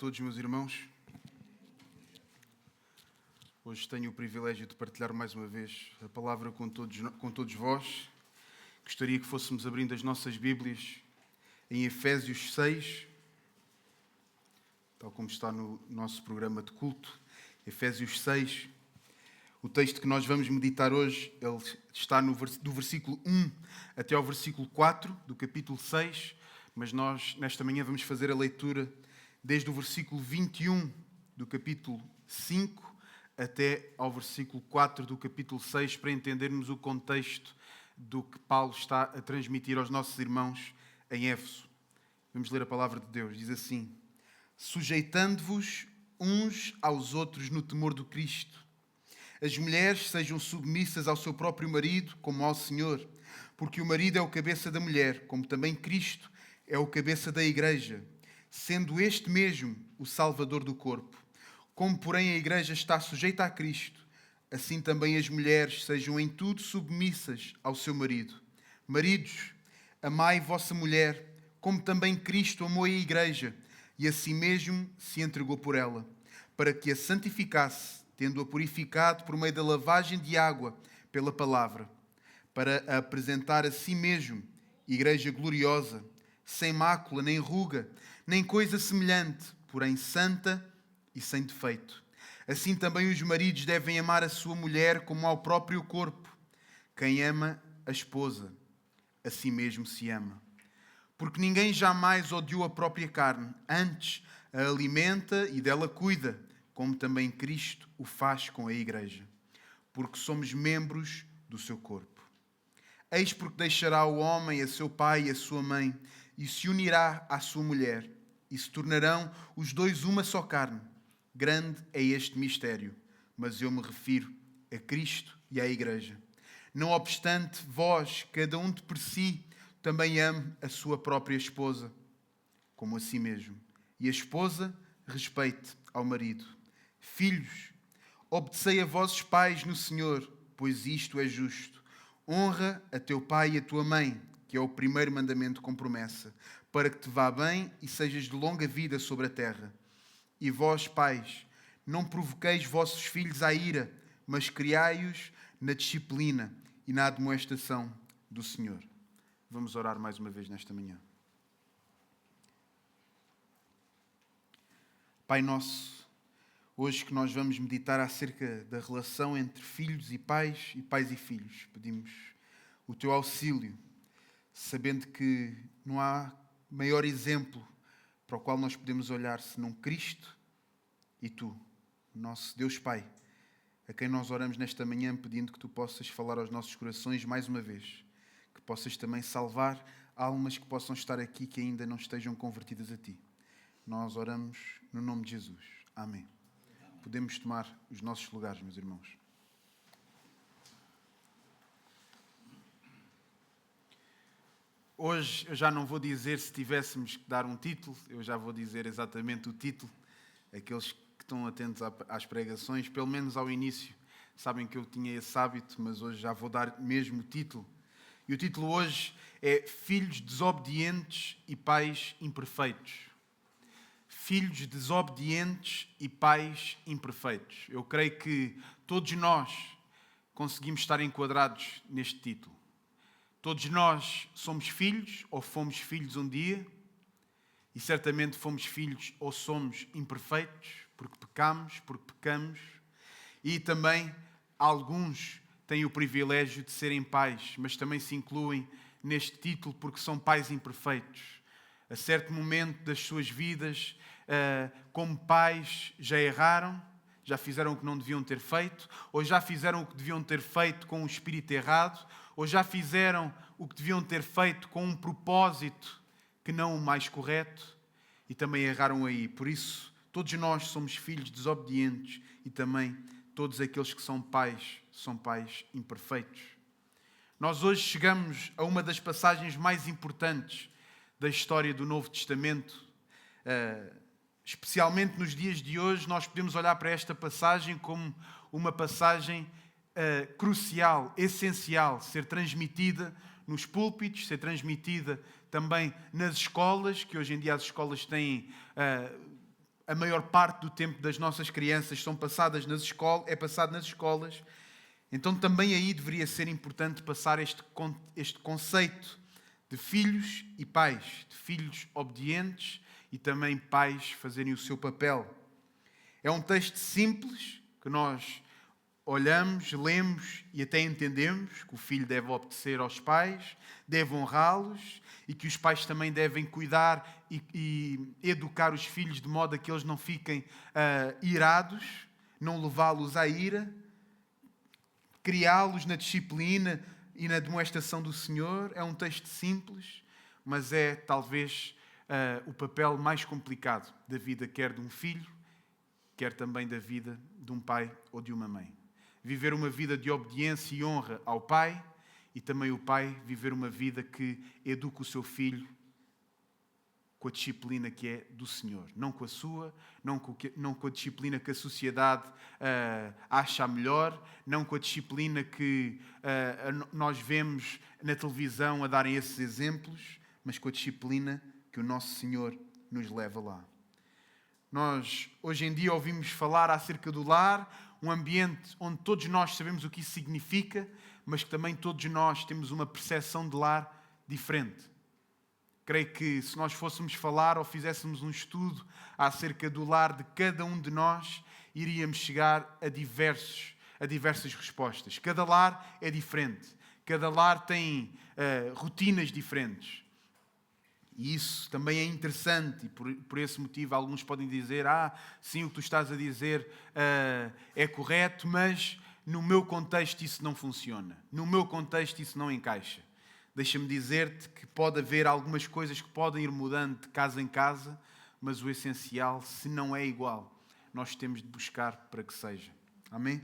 Todos meus irmãos, hoje tenho o privilégio de partilhar mais uma vez a palavra com todos vós. Gostaria que fôssemos abrindo as nossas Bíblias em Efésios 6, tal como está no nosso programa de culto. Efésios 6, o texto que nós vamos meditar hoje, ele está do versículo 1 até ao versículo 4 do capítulo 6, mas nós nesta manhã vamos fazer a leitura desde o versículo 21 do capítulo 5 até ao versículo 4 do capítulo 6, para entendermos o contexto do que Paulo está a transmitir aos nossos irmãos em Éfeso. Vamos ler a palavra de Deus. Diz assim: sujeitando-vos uns aos outros no temor do Cristo. As mulheres sejam submissas ao seu próprio marido, como ao Senhor, porque o marido é o cabeça da mulher, como também Cristo é o cabeça da Igreja, sendo este mesmo o Salvador do corpo. Como, porém, a Igreja está sujeita a Cristo, assim também as mulheres sejam em tudo submissas ao seu marido. Maridos, amai vossa mulher, como também Cristo amou a Igreja, e a si mesmo se entregou por ela, para que a santificasse, tendo-a purificado por meio da lavagem de água pela palavra, para a apresentar a si mesmo, Igreja gloriosa, sem mácula, nem ruga, nem coisa semelhante, porém santa e sem defeito. Assim também os maridos devem amar a sua mulher como ao próprio corpo. Quem ama a esposa, a si mesmo se ama. Porque ninguém jamais odiou a própria carne, antes a alimenta e dela cuida, como também Cristo o faz com a Igreja, porque somos membros do seu corpo. Eis porque deixará o homem a seu pai e a sua mãe, e se unirá à sua mulher, e se tornarão os dois uma só carne. Grande é este mistério, mas eu me refiro a Cristo e à Igreja. Não obstante, vós, cada um de por si, também ame a sua própria esposa, como a si mesmo. E a esposa respeite ao marido. Filhos, obedecei a vossos pais no Senhor, pois isto é justo. Honra a teu pai e a tua mãe, que é o primeiro mandamento com promessa, para que te vá bem e sejas de longa vida sobre a terra. E vós, pais, não provoqueis vossos filhos à ira, mas criai-os na disciplina e na admoestação do Senhor. Vamos orar mais uma vez nesta manhã. Pai nosso, hoje que nós vamos meditar acerca da relação entre filhos e pais e filhos, pedimos o teu auxílio, sabendo que não há maior exemplo para o qual nós podemos olhar senão Cristo e tu, nosso Deus Pai, a quem nós oramos nesta manhã pedindo que tu possas falar aos nossos corações mais uma vez, que possas também salvar almas que possam estar aqui que ainda não estejam convertidas a ti. Nós oramos no nome de Jesus. Amém. Podemos tomar os nossos lugares, meus irmãos. Hoje eu já não vou dizer se tivéssemos que dar um título, eu já vou dizer exatamente o título. Aqueles que estão atentos às pregações, pelo menos ao início, sabem que eu tinha esse hábito, mas hoje já vou dar mesmo o título. E o título hoje é Filhos desobedientes e pais imperfeitos. Filhos desobedientes e pais imperfeitos. Eu creio que todos nós conseguimos estar enquadrados neste título. Todos nós somos filhos, ou fomos filhos um dia, e certamente fomos filhos ou somos imperfeitos, porque pecamos, e também alguns têm o privilégio de serem pais, mas também se incluem neste título porque são pais imperfeitos. A certo momento das suas vidas, como pais, já erraram, já fizeram o que não deviam ter feito, ou já fizeram o que deviam ter feito com o espírito errado, ou já fizeram o que deviam ter feito com um propósito que não o mais correto, e também erraram aí. Por isso, todos nós somos filhos desobedientes e também todos aqueles que são pais imperfeitos. Nós hoje chegamos a uma das passagens mais importantes da história do Novo Testamento. Especialmente nos dias de hoje, nós podemos olhar para esta passagem como uma passagem crucial, essencial, ser transmitida nos púlpitos, ser transmitida também nas escolas, que hoje em dia as escolas têm a maior parte do tempo das nossas crianças é passado nas escolas, então também aí deveria ser importante passar este conceito de filhos e pais, de filhos obedientes e também pais fazerem o seu papel. É um texto simples que nós olhamos, lemos e até entendemos que o filho deve obedecer aos pais, deve honrá-los e que os pais também devem cuidar e educar os filhos de modo a que eles não fiquem irados, não levá-los à ira, criá-los na disciplina e na demonstração do Senhor. É um texto simples, mas é talvez o papel mais complicado da vida, quer de um filho, quer também da vida de um pai ou de uma mãe. Viver uma vida de obediência e honra ao pai e também o pai viver uma vida que educa o seu filho com a disciplina que é do Senhor. Não com a sua, não com a disciplina que a sociedade acha melhor, não com a disciplina que nós vemos na televisão a darem esses exemplos, mas com a disciplina que o nosso Senhor nos leva lá. Nós, hoje em dia, ouvimos falar acerca do lar, um ambiente onde todos nós sabemos o que isso significa, mas que também todos nós temos uma percepção de lar diferente. Creio que se nós fôssemos falar ou fizéssemos um estudo acerca do lar de cada um de nós, iríamos chegar a diversas respostas. Cada lar é diferente. Cada lar tem rotinas diferentes. E isso também é interessante, e por esse motivo alguns podem dizer, sim, o que tu estás a dizer é correto, mas no meu contexto isso não funciona. No meu contexto isso não encaixa. Deixa-me dizer-te que pode haver algumas coisas que podem ir mudando de casa em casa, mas o essencial, se não é igual, nós temos de buscar para que seja. Amém?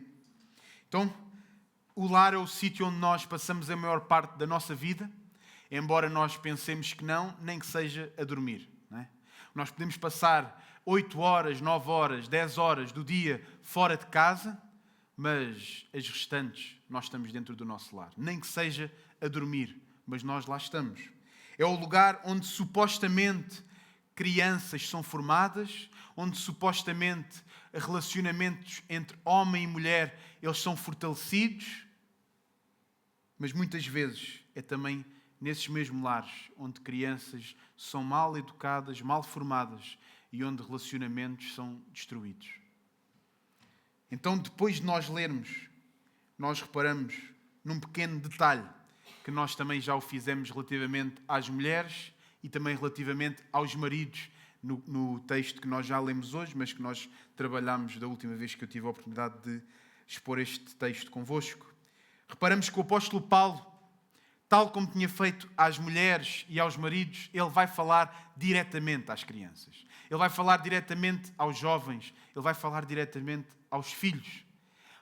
Então, o lar é o sítio onde nós passamos a maior parte da nossa vida, embora nós pensemos que não, nem que seja a dormir. Não é? Nós podemos passar 8 horas, 9 horas, 10 horas do dia fora de casa, mas as restantes nós estamos dentro do nosso lar. Nem que seja a dormir, mas nós lá estamos. É o lugar onde supostamente crianças são formadas, onde supostamente relacionamentos entre homem e mulher eles são fortalecidos, mas muitas vezes é também nesses mesmos lares onde crianças são mal educadas, mal formadas e onde relacionamentos são destruídos. Então, depois de nós lermos, nós reparamos num pequeno detalhe que nós também já o fizemos relativamente às mulheres e também relativamente aos maridos no texto que nós já lemos hoje, mas que nós trabalhámos da última vez que eu tive a oportunidade de expor este texto convosco. Reparamos que o apóstolo Paulo, tal como tinha feito às mulheres e aos maridos, ele vai falar diretamente às crianças. Ele vai falar diretamente aos jovens. Ele vai falar diretamente aos filhos.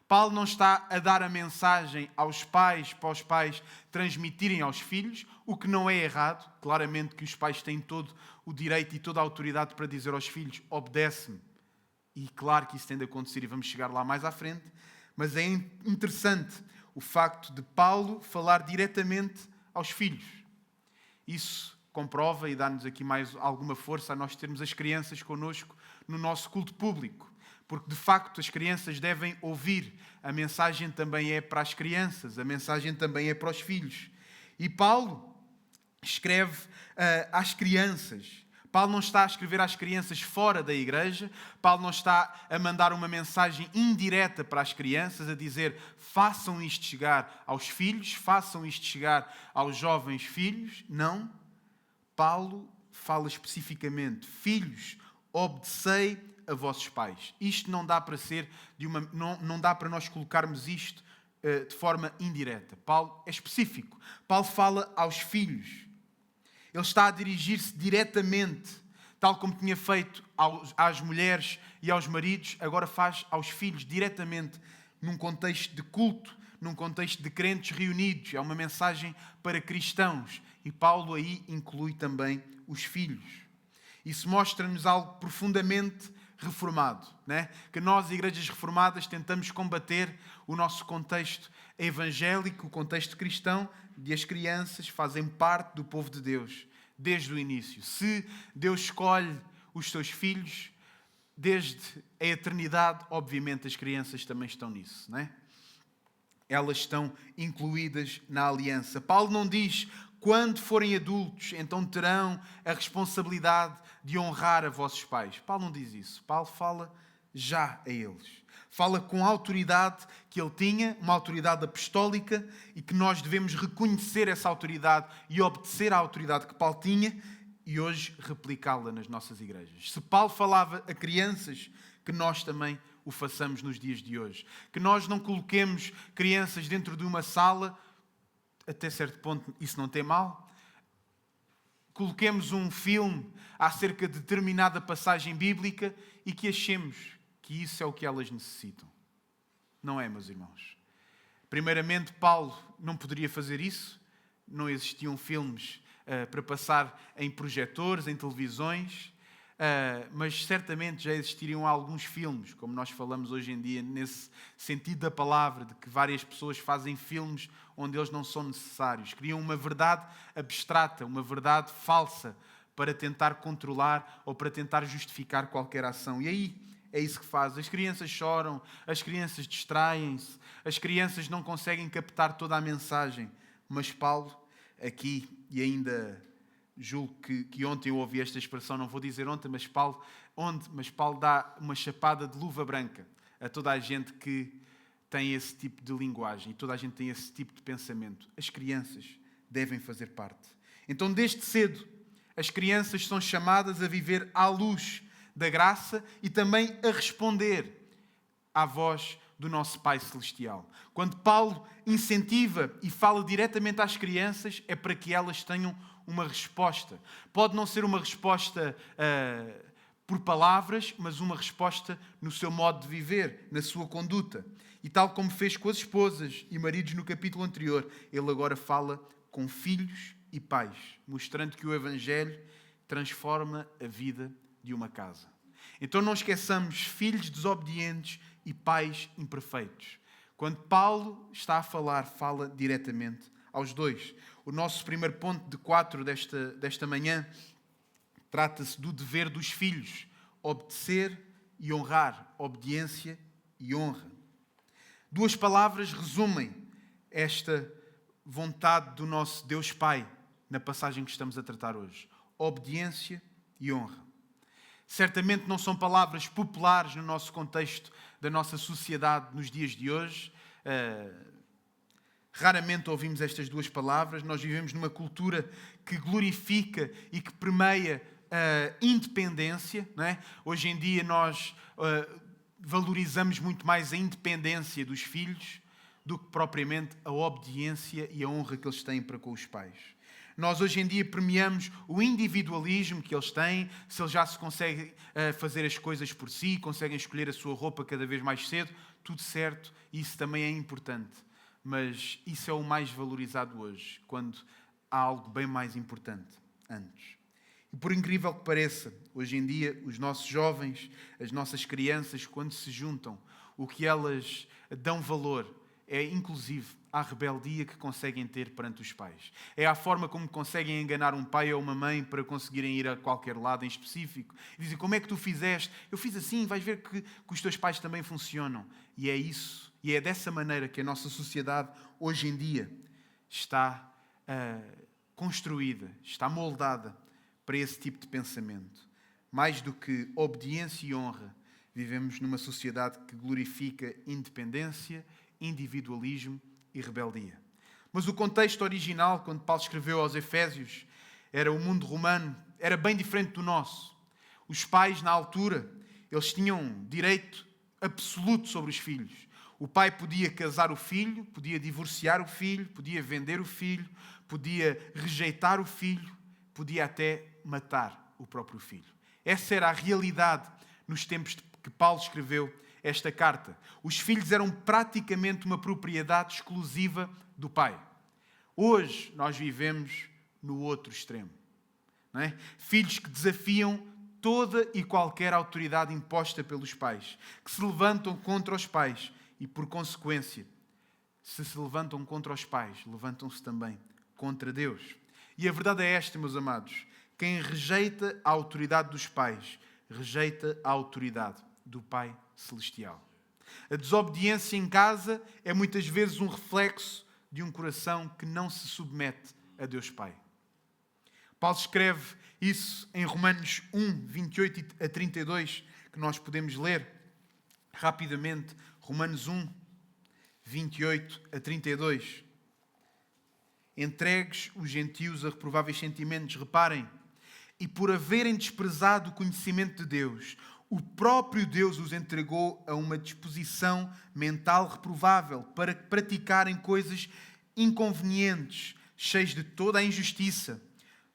Paulo não está a dar a mensagem aos pais, para os pais transmitirem aos filhos, o que não é errado. Claramente que os pais têm todo o direito e toda a autoridade para dizer aos filhos, obedece-me. E claro que isso tem de acontecer e vamos chegar lá mais à frente. Mas é interessante o facto de Paulo falar diretamente aos filhos. Isso comprova e dá-nos aqui mais alguma força a nós termos as crianças connosco no nosso culto público. Porque, de facto, as crianças devem ouvir. A mensagem também é para as crianças, a mensagem também é para os filhos. E Paulo escreve às crianças. Paulo não está a escrever às crianças fora da igreja. Paulo não está a mandar uma mensagem indireta para as crianças, a dizer, façam isto chegar aos filhos, façam isto chegar aos jovens filhos. Não. Paulo fala especificamente, filhos, obedecei a vossos pais. Isto não dá para ser não dá para nós colocarmos isto de forma indireta. Paulo é específico. Paulo fala aos filhos. Ele está a dirigir-se diretamente, tal como tinha feito às mulheres e aos maridos, agora faz aos filhos diretamente, num contexto de culto, num contexto de crentes reunidos. É uma mensagem para cristãos. E Paulo aí inclui também os filhos. Isso mostra-nos algo profundamente reformado, né? Que nós, igrejas reformadas, tentamos combater o nosso contexto evangélico, o contexto cristão, de as crianças fazem parte do povo de Deus desde o início. Se Deus escolhe os seus filhos, desde a eternidade, obviamente as crianças também estão nisso, não é? Elas estão incluídas na aliança. Paulo não diz, quando forem adultos, então terão a responsabilidade de honrar a vossos pais. Paulo não diz isso. Paulo fala já a eles. Fala com a autoridade que ele tinha, uma autoridade apostólica, e que nós devemos reconhecer essa autoridade e obedecer à autoridade que Paulo tinha e hoje replicá-la nas nossas igrejas. Se Paulo falava a crianças, que nós também o façamos nos dias de hoje. Que nós não coloquemos crianças dentro de uma sala, até certo ponto isso não tem mal. Coloquemos um filme acerca de determinada passagem bíblica e que achemos que isso é o que elas necessitam. Não é, meus irmãos? Primeiramente, Paulo não poderia fazer isso. Não existiam filmes para passar em projetores, em televisões. Mas certamente já existiriam alguns filmes, como nós falamos hoje em dia, nesse sentido da palavra, de que várias pessoas fazem filmes onde eles não são necessários. Criam uma verdade abstrata, uma verdade falsa, para tentar controlar ou para tentar justificar qualquer ação. E aí é isso que faz. As crianças choram, as crianças distraem-se, as crianças não conseguem captar toda a mensagem. Mas Paulo, aqui, e ainda julgo que ontem eu ouvi esta expressão, não vou dizer ontem, mas Paulo dá uma chapada de luva branca a toda a gente que tem esse tipo de linguagem e toda a gente tem esse tipo de pensamento. As crianças devem fazer parte. Então, desde cedo, as crianças são chamadas a viver à luz da graça e também a responder à voz do nosso Pai Celestial. Quando Paulo incentiva e fala diretamente às crianças, é para que elas tenham uma resposta. Pode não ser uma resposta por palavras, mas uma resposta no seu modo de viver, na sua conduta. E tal como fez com as esposas e maridos no capítulo anterior, ele agora fala com filhos e pais, mostrando que o Evangelho transforma a vida de uma casa. Então não esqueçamos, filhos desobedientes e pais imperfeitos. Quando Paulo está a falar, fala diretamente aos dois. O nosso primeiro ponto de 4 desta manhã trata-se do dever dos filhos. Obedecer e honrar. Obediência e honra. Duas palavras resumem esta vontade do nosso Deus Pai na passagem que estamos a tratar hoje. Obediência e honra. Certamente não são palavras populares no nosso contexto da nossa sociedade nos dias de hoje. Raramente ouvimos estas duas palavras. Nós vivemos numa cultura que glorifica e que permeia a independência, não é? Hoje em dia nós valorizamos muito mais a independência dos filhos do que propriamente a obediência e a honra que eles têm para com os pais. Nós hoje em dia premiamos o individualismo que eles têm, se eles já se conseguem fazer as coisas por si, conseguem escolher a sua roupa cada vez mais cedo, tudo certo, isso também é importante. Mas isso é o mais valorizado hoje, quando há algo bem mais importante antes. E por incrível que pareça, hoje em dia, os nossos jovens, as nossas crianças, quando se juntam, o que elas dão valor é, inclusive, à rebeldia que conseguem ter perante os pais. É a forma como conseguem enganar um pai ou uma mãe para conseguirem ir a qualquer lado em específico. E dizem, como é que tu fizeste? Eu fiz assim, vais ver que os teus pais também funcionam. E é isso, e é dessa maneira que a nossa sociedade, hoje em dia, está construída, está moldada para esse tipo de pensamento. Mais do que obediência e honra, vivemos numa sociedade que glorifica independência, individualismo e rebeldia. Mas o contexto original, quando Paulo escreveu aos Efésios, era o mundo romano, era bem diferente do nosso. Os pais, na altura, eles tinham direito absoluto sobre os filhos. O pai podia casar o filho, podia divorciar o filho, podia vender o filho, podia rejeitar o filho, podia até matar o próprio filho. Essa era a realidade nos tempos que Paulo escreveu esta carta. Os filhos eram praticamente uma propriedade exclusiva do pai. Hoje nós vivemos no outro extremo, não é? Filhos que desafiam toda e qualquer autoridade imposta pelos pais, que se levantam contra os pais e, por consequência, se levantam contra os pais, levantam-se também contra Deus. E a verdade é esta, meus amados: quem rejeita a autoridade dos pais rejeita a autoridade do Pai Celestial. A desobediência em casa é muitas vezes um reflexo de um coração que não se submete a Deus Pai. Paulo escreve isso em Romanos 1, 28 a 32, que nós podemos ler rapidamente. Romanos 1, 28 a 32. Entregues os gentios a reprováveis sentimentos, reparem, e por haverem desprezado o conhecimento de Deus, o próprio Deus os entregou a uma disposição mental reprovável para praticarem coisas inconvenientes, cheios de toda a injustiça,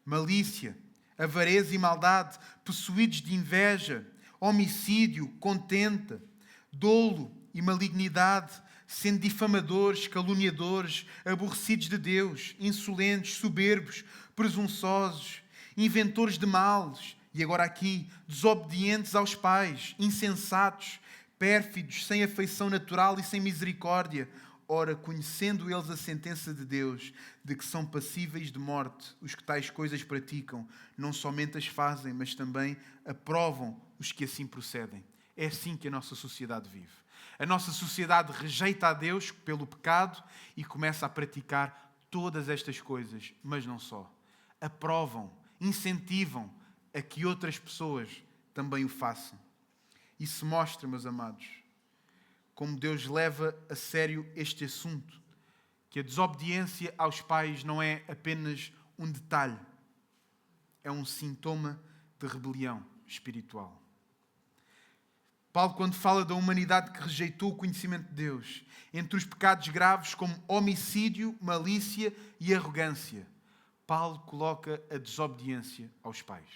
malícia, avareza e maldade, possuídos de inveja, homicídio, contenda, dolo e malignidade, sendo difamadores, caluniadores, aborrecidos de Deus, insolentes, soberbos, presunçosos, inventores de males, e agora aqui, desobedientes aos pais, insensatos, pérfidos, sem afeição natural e sem misericórdia. Ora, conhecendo eles a sentença de Deus, de que são passíveis de morte os que tais coisas praticam, não somente as fazem, mas também aprovam os que assim procedem. É assim que a nossa sociedade vive. A nossa sociedade rejeita a Deus pelo pecado e começa a praticar todas estas coisas, mas não só. Aprovam, incentivam a que outras pessoas também o façam. Isso mostra, meus amados, como Deus leva a sério este assunto, que a desobediência aos pais não é apenas um detalhe, é um sintoma de rebelião espiritual. Paulo, quando fala da humanidade que rejeitou o conhecimento de Deus, entre os pecados graves como homicídio, malícia e arrogância, Paulo coloca a desobediência aos pais.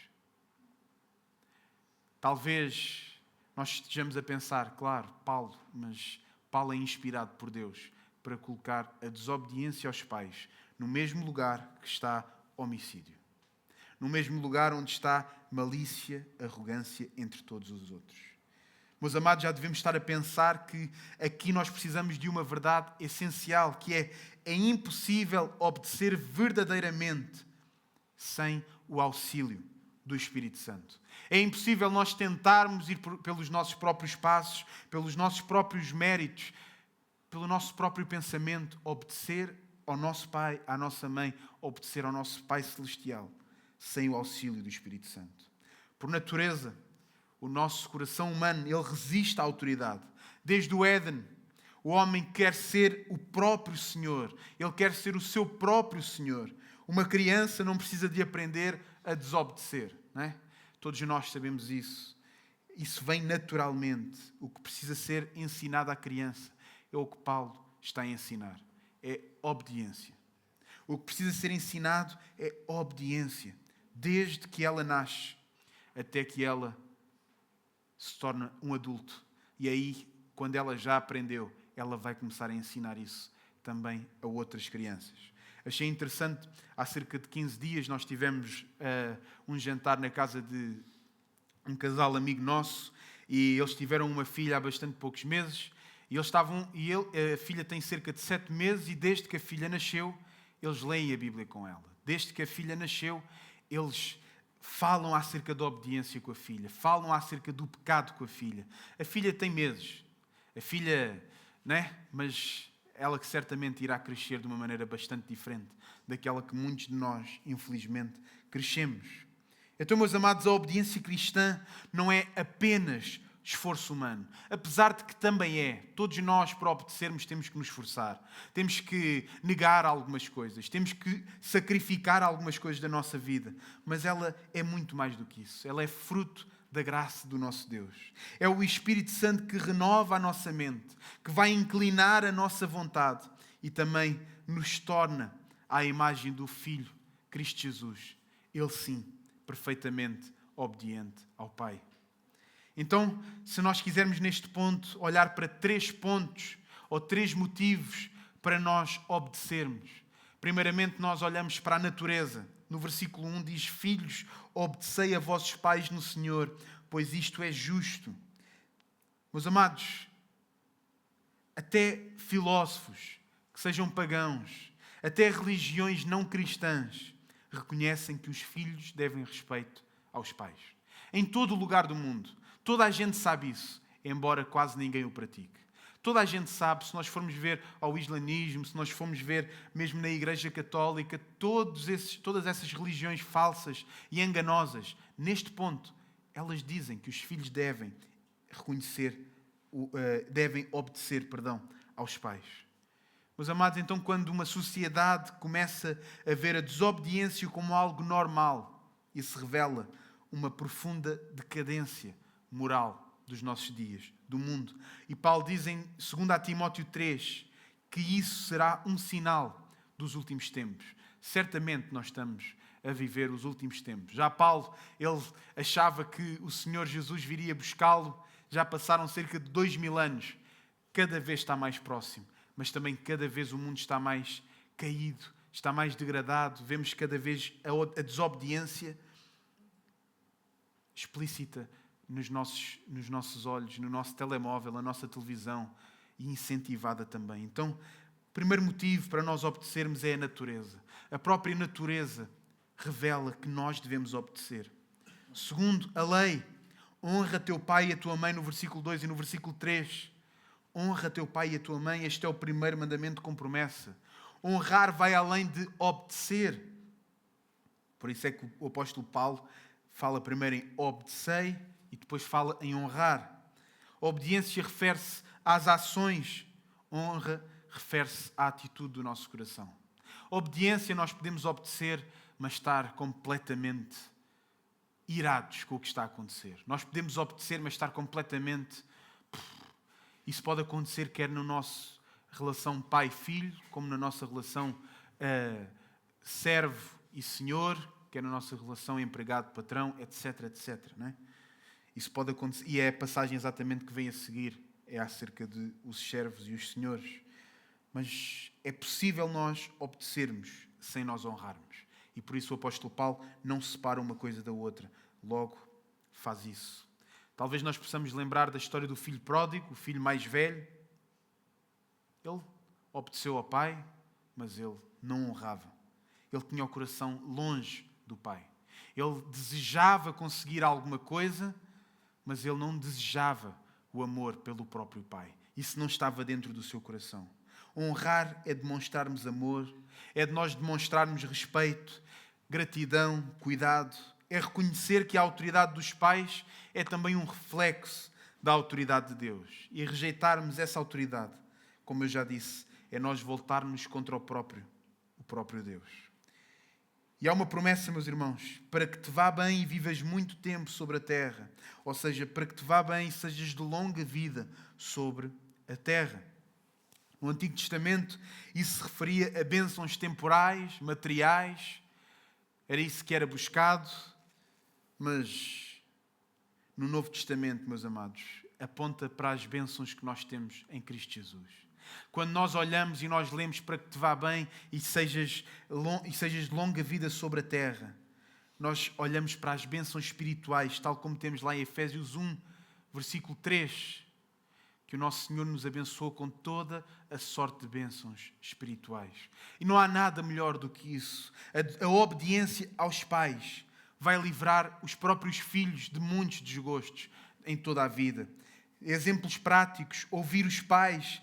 Talvez nós estejamos a pensar, claro, mas Paulo é inspirado por Deus para colocar a desobediência aos pais no mesmo lugar que está homicídio. No mesmo lugar onde está malícia, arrogância entre todos os outros. Meus amados, já devemos estar a pensar que aqui nós precisamos de uma verdade essencial, que é impossível obedecer verdadeiramente sem o auxílio do Espírito Santo. É impossível nós tentarmos ir pelos nossos próprios passos, pelos nossos próprios méritos, pelo nosso próprio pensamento, obedecer ao nosso Pai, à nossa Mãe, obedecer ao nosso Pai Celestial, sem o auxílio do Espírito Santo. Por natureza, o nosso coração humano, ele resiste à autoridade. Desde o Éden, o homem quer ser o próprio Senhor. Ele quer ser o seu próprio Senhor. Uma criança não precisa de aprender a desobedecer, não é? Todos nós sabemos isso. Isso vem naturalmente. O que precisa ser ensinado à criança é o que Paulo está a ensinar. É obediência. O que precisa ser ensinado é obediência. Desde que ela nasce até que ela se torna um adulto. E aí, quando ela já aprendeu, ela vai começar a ensinar isso também a outras crianças. Achei interessante, há cerca de 15 dias nós tivemos um jantar na casa de um casal amigo nosso e eles tiveram uma filha há bastante poucos meses e a filha tem cerca de 7 meses e desde que a filha nasceu, eles leem a Bíblia com ela. Desde que a filha nasceu, eles falam acerca da obediência com a filha, falam acerca do pecado com a filha. A filha tem meses, a filha, né? Mas ela que certamente irá crescer de uma maneira bastante diferente daquela que muitos de nós, infelizmente, crescemos. Então, meus amados, a obediência cristã não é apenas esforço humano. Apesar de que também é. Todos nós, para obedecermos, temos que nos esforçar. Temos que negar algumas coisas. Temos que sacrificar algumas coisas da nossa vida. Mas ela é muito mais do que isso. Ela é fruto da graça do nosso Deus. É o Espírito Santo que renova a nossa mente, que vai inclinar a nossa vontade e também nos torna à imagem do Filho, Cristo Jesus. Ele sim, perfeitamente obediente ao Pai. Então, se nós quisermos neste ponto olhar para 3 pontos ou 3 motivos para nós obedecermos. Primeiramente, nós olhamos para a natureza. No versículo 1 diz: Filhos, obedecei a vossos pais no Senhor, pois isto é justo. Meus amados, até filósofos que sejam pagãos, até religiões não cristãs, reconhecem que os filhos devem respeito aos pais. Em todo o lugar do mundo. Toda a gente sabe isso, embora quase ninguém o pratique. Toda a gente sabe, se nós formos ver ao islamismo, se nós formos ver mesmo na Igreja Católica, todas essas religiões falsas e enganosas, neste ponto, elas dizem que os filhos devem obedecer aos pais. Meus amados, então quando uma sociedade começa a ver a desobediência como algo normal, isso revela uma profunda decadência moral dos nossos dias, do mundo. E Paulo diz em 2 Timóteo 3 que isso será um sinal dos últimos tempos. Certamente nós estamos a viver os últimos tempos. Já Paulo, ele achava que o Senhor Jesus viria buscá-lo. Já passaram cerca de 2000 anos. Cada vez está mais próximo. Mas também cada vez o mundo está mais caído, está mais degradado. Vemos cada vez a desobediência explícita nos nossos olhos, no nosso telemóvel, na nossa televisão, e incentivada também. Então, o primeiro motivo para nós obedecermos é a natureza. A própria natureza revela que nós devemos obedecer. Segundo, a lei. Honra teu pai e a tua mãe, no versículo 2 e no versículo 3. Honra teu pai e a tua mãe, este é o primeiro mandamento com promessa. Honrar vai além de obedecer. Por isso é que o apóstolo Paulo fala primeiro em obedecei e depois fala em honrar. Obediência refere-se às ações. Honra refere-se à atitude do nosso coração. Obediência, nós podemos obedecer, mas estar completamente irados com o que está a acontecer. Nós podemos obedecer, mas estar completamente... Isso pode acontecer quer na nossa relação pai-filho, como na nossa relação servo e senhor, quer na nossa relação empregado-patrão, etc, etc. Não é? Isso pode acontecer, e é a passagem exatamente que vem a seguir, é acerca de os servos e os senhores. Mas é possível nós obedecermos sem nós honrarmos. E por isso o apóstolo Paulo não separa uma coisa da outra. Logo, faz isso. Talvez nós possamos lembrar da história do filho pródigo, o filho mais velho. Ele obedeceu ao pai, mas ele não honrava. Ele tinha o coração longe do pai. Ele desejava conseguir alguma coisa, mas ele não desejava o amor pelo próprio pai. Isso não estava dentro do seu coração. Honrar é demonstrarmos amor, é de nós demonstrarmos respeito, gratidão, cuidado. É reconhecer que a autoridade dos pais é também um reflexo da autoridade de Deus. E rejeitarmos essa autoridade, como eu já disse, é nós voltarmos contra o próprio Deus. E há uma promessa, meus irmãos, para que te vá bem e vivas muito tempo sobre a terra. Ou seja, para que te vá bem e sejas de longa vida sobre a terra. No Antigo Testamento, isso se referia a bênçãos temporais, materiais. Era isso que era buscado. Mas no Novo Testamento, meus amados, aponta para as bênçãos que nós temos em Cristo Jesus. Quando nós olhamos e nós lemos para que te vá bem e sejas de longa vida sobre a terra, nós olhamos para as bênçãos espirituais, tal como temos lá em Efésios 1, versículo 3, que o nosso Senhor nos abençoou com toda a sorte de bênçãos espirituais. E não há nada melhor do que isso. A obediência aos pais vai livrar os próprios filhos de muitos desgostos em toda a vida. Exemplos práticos, ouvir os pais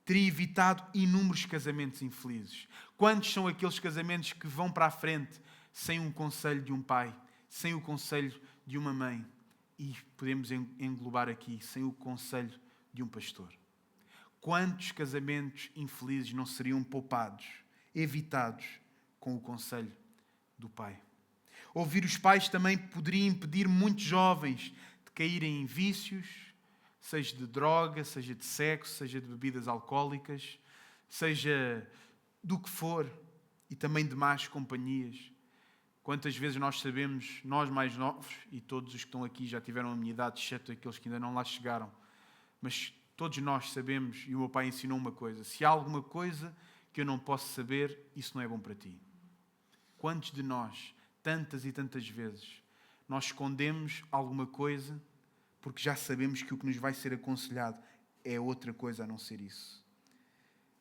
teria evitado inúmeros casamentos infelizes. Quantos são aqueles casamentos que vão para a frente sem um conselho de um pai, sem o conselho de uma mãe? E podemos englobar aqui, sem o conselho de um pastor. Quantos casamentos infelizes não seriam poupados, evitados com o conselho do pai? Ouvir os pais também poderia impedir muitos jovens de caírem em vícios, seja de droga, seja de sexo, seja de bebidas alcoólicas, seja do que for, e também de más companhias. Quantas vezes nós sabemos, nós mais novos, e todos os que estão aqui já tiveram a minha idade, exceto aqueles que ainda não lá chegaram, mas todos nós sabemos, e o meu pai ensinou uma coisa: se há alguma coisa que eu não posso saber, isso não é bom para ti. Quantos de nós, tantas e tantas vezes, nós escondemos alguma coisa porque já sabemos que o que nos vai ser aconselhado é outra coisa a não ser isso?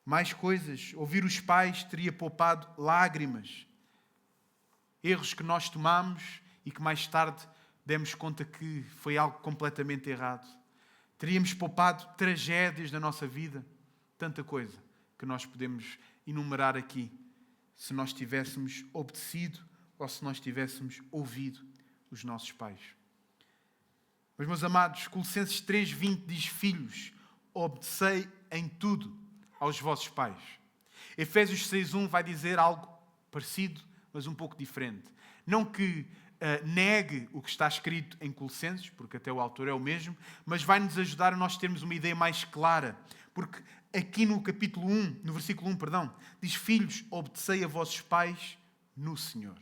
Mais coisas. Ouvir os pais teria poupado lágrimas. Erros que nós tomamos e que mais tarde demos conta que foi algo completamente errado. Teríamos poupado tragédias na nossa vida. Tanta coisa que nós podemos enumerar aqui, se nós tivéssemos obedecido ou se nós tivéssemos ouvido os nossos pais. Mas, meus amados, Colossenses 3:20 diz: filhos, obedecei em tudo aos vossos pais. Efésios 6:1 vai dizer algo parecido, mas um pouco diferente. Não que negue o que está escrito em Colossenses, porque até o autor é o mesmo, mas vai nos ajudar a nós termos uma ideia mais clara. Porque aqui no capítulo 1, no versículo 1, diz: filhos, obedecei a vossos pais no Senhor.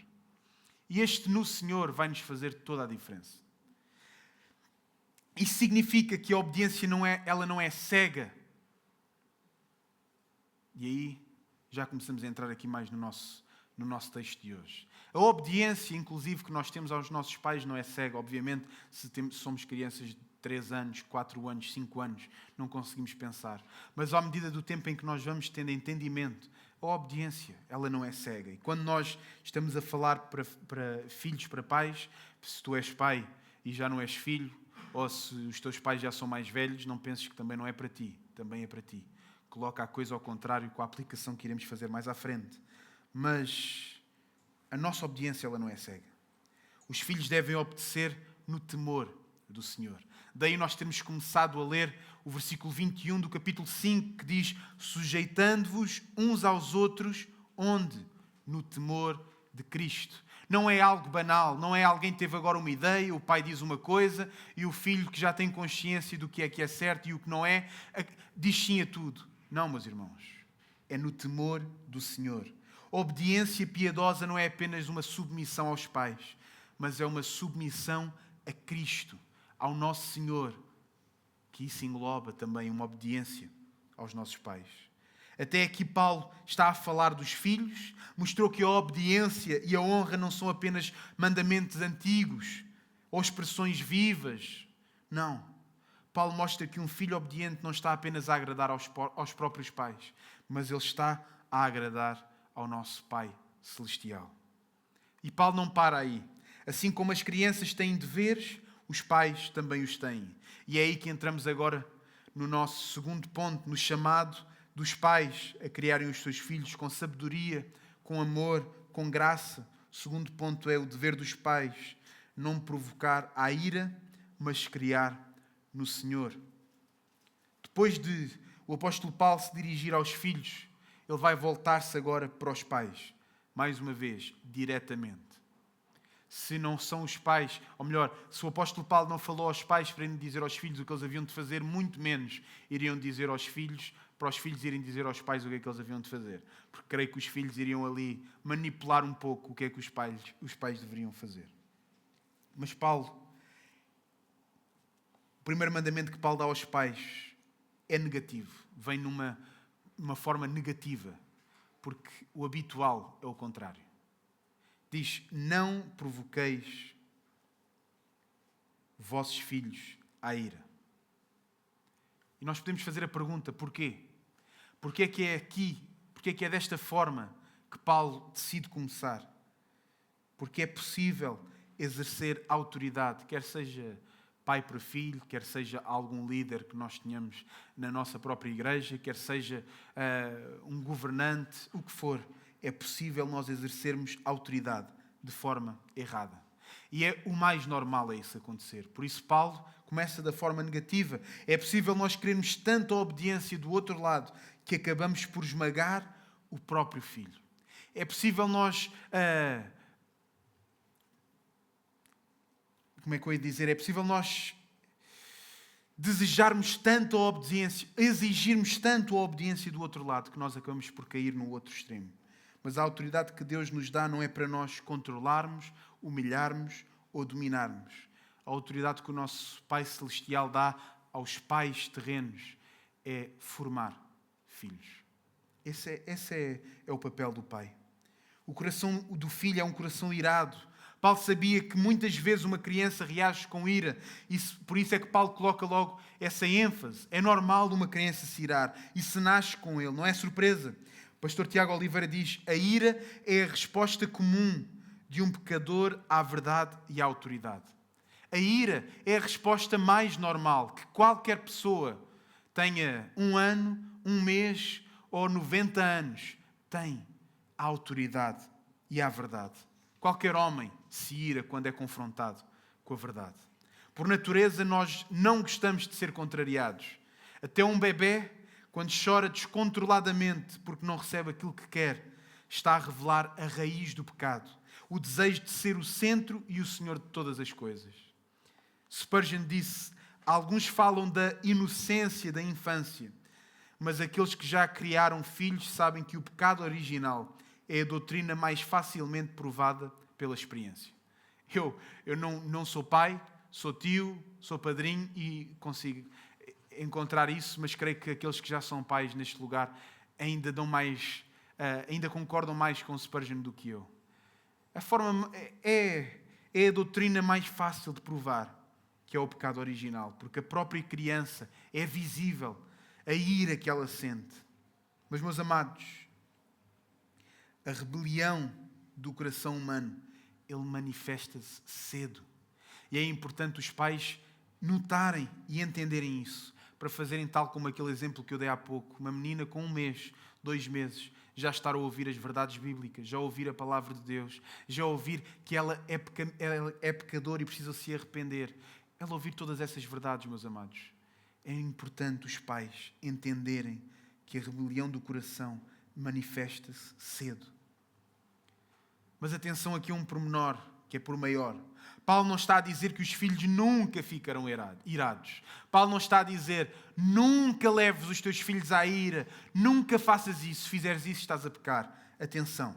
E este no Senhor vai nos fazer toda a diferença. Isso significa que a obediência ela não é cega. E aí já começamos a entrar aqui mais no nosso texto de hoje. A obediência, inclusive, que nós temos aos nossos pais não é cega. Obviamente, se somos crianças de 3 anos, 4 anos, 5 anos, não conseguimos pensar. Mas à medida do tempo em que nós vamos tendo entendimento, a obediência, ela não é cega. E quando nós estamos a falar para filhos, para pais, se tu és pai e já não és filho, ou se os teus pais já são mais velhos, não penses que também não é para ti. Também é para ti. Coloca a coisa ao contrário com a aplicação que iremos fazer mais à frente. Mas a nossa obediência, ela não é cega. Os filhos devem obedecer no temor do Senhor. Daí nós temos começado a ler o versículo 21 do capítulo 5, que diz: sujeitando-vos uns aos outros, onde? No temor de Cristo. Não é algo banal, não é alguém que teve agora uma ideia, o pai diz uma coisa e o filho, que já tem consciência do que é certo e o que não é, diz sim a tudo. Não, meus irmãos, é no temor do Senhor. A obediência piedosa não é apenas uma submissão aos pais, mas é uma submissão a Cristo, ao nosso Senhor, que isso engloba também uma obediência aos nossos pais. Até aqui Paulo está a falar dos filhos, mostrou que a obediência e a honra não são apenas mandamentos antigos ou expressões vivas. Não. Paulo mostra que um filho obediente não está apenas a agradar aos próprios pais, mas ele está a agradar ao nosso Pai Celestial. E Paulo não para aí. Assim como as crianças têm deveres, os pais também os têm. E é aí que entramos agora no nosso segundo ponto, no chamado dos pais a criarem os seus filhos com sabedoria, com amor, com graça. O segundo ponto é o dever dos pais: não provocar a ira, mas criar no Senhor. Depois de o apóstolo Paulo se dirigir aos filhos, ele vai voltar-se agora para os pais, mais uma vez, diretamente. Se não são os pais, ou melhor, se o apóstolo Paulo não falou aos pais para irem dizer aos filhos o que eles haviam de fazer, muito menos iriam dizer aos filhos, para os filhos irem dizer aos pais o que é que eles haviam de fazer. Porque creio que os filhos iriam ali manipular um pouco o que é que os pais deveriam fazer. Mas Paulo, o primeiro mandamento que Paulo dá aos pais é negativo. Vem numa forma negativa, porque o habitual é o contrário. Diz: não provoqueis vossos filhos à ira. E nós podemos fazer a pergunta: porquê? Porquê é que é aqui? Porquê é que é desta forma que Paulo decide começar? Porque é possível exercer autoridade, quer seja pai para filho, quer seja algum líder que nós tenhamos na nossa própria igreja, quer seja um governante, o que for. É possível nós exercermos autoridade de forma errada. E é o mais normal isso acontecer. Por isso Paulo começa da forma negativa. É possível nós querermos tanto a obediência do outro lado que acabamos por esmagar o próprio filho. É possível nós... como é que eu ia dizer? É possível nós desejarmos tanto a obediência, exigirmos tanto a obediência do outro lado, que nós acabamos por cair no outro extremo. Mas a autoridade que Deus nos dá não é para nós controlarmos, humilharmos ou dominarmos. A autoridade que o nosso Pai Celestial dá aos pais terrenos é formar filhos. Esse é o papel do pai. O coração do filho é um coração irado. Paulo sabia que muitas vezes uma criança reage com ira. Por isso é que Paulo coloca logo essa ênfase. É normal uma criança se irar. E se nasce com ele, não é surpresa. O pastor Tiago Oliveira diz: a ira é a resposta comum de um pecador à verdade e à autoridade. A ira é a resposta mais normal que qualquer pessoa, tenha 1 ano, 1 mês ou 90 anos, tem à autoridade e à verdade. Qualquer homem se ira quando é confrontado com a verdade. Por natureza, nós não gostamos de ser contrariados. Até um bebê, quando chora descontroladamente porque não recebe aquilo que quer, está a revelar a raiz do pecado, o desejo de ser o centro e o Senhor de todas as coisas. Spurgeon disse: alguns falam da inocência da infância, mas aqueles que já criaram filhos sabem que o pecado original é a doutrina mais facilmente provada pela experiência. Eu não sou pai, sou tio, sou padrinho e consigo encontrar isso, mas creio que aqueles que já são pais neste lugar ainda ainda concordam mais com Spurgeon do que eu. A forma é a doutrina mais fácil de provar, que é o pecado original, porque a própria criança é visível a ira que ela sente. Mas, meus amados, a rebelião do coração humano, ele manifesta-se cedo. E é importante os pais notarem e entenderem isso, para fazerem tal como aquele exemplo que eu dei há pouco. Uma menina com 1 mês, 2 meses, já estar a ouvir as verdades bíblicas, já ouvir a palavra de Deus, já ouvir que ela é pecadora e precisa se arrepender. Ela ouvir todas essas verdades, meus amados. É importante os pais entenderem que a rebelião do coração manifesta-se cedo. Mas atenção aqui a um pormenor, que é por maior. Paulo não está a dizer que os filhos nunca ficarão irados. Paulo não está a dizer: nunca leves os teus filhos à ira, nunca faças isso, se fizeres isso estás a pecar. Atenção,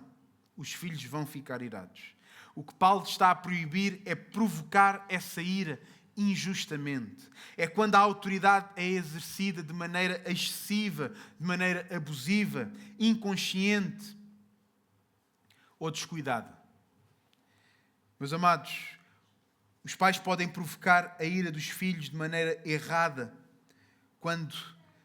os filhos vão ficar irados. O que Paulo está a proibir é provocar essa ira injustamente. É quando a autoridade é exercida de maneira excessiva, de maneira abusiva, inconsciente ou descuidada. Meus amados, os pais podem provocar a ira dos filhos de maneira errada quando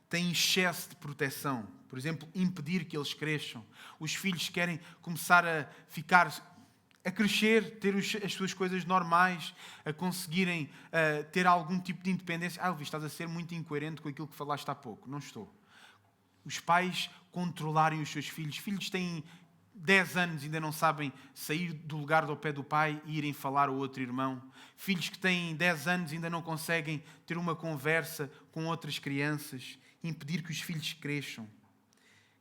têm excesso de proteção. Por exemplo, impedir que eles cresçam. Os filhos querem começar a crescer, ter as suas coisas normais, a conseguirem ter algum tipo de independência. Luís, estás a ser muito incoerente com aquilo que falaste há pouco. Não estou. Os pais controlarem os seus filhos. Filhos têm 10 anos e ainda não sabem sair do lugar do pé do pai e irem falar ao outro irmão. Filhos que têm 10 anos e ainda não conseguem ter uma conversa com outras crianças. Impedir que os filhos cresçam.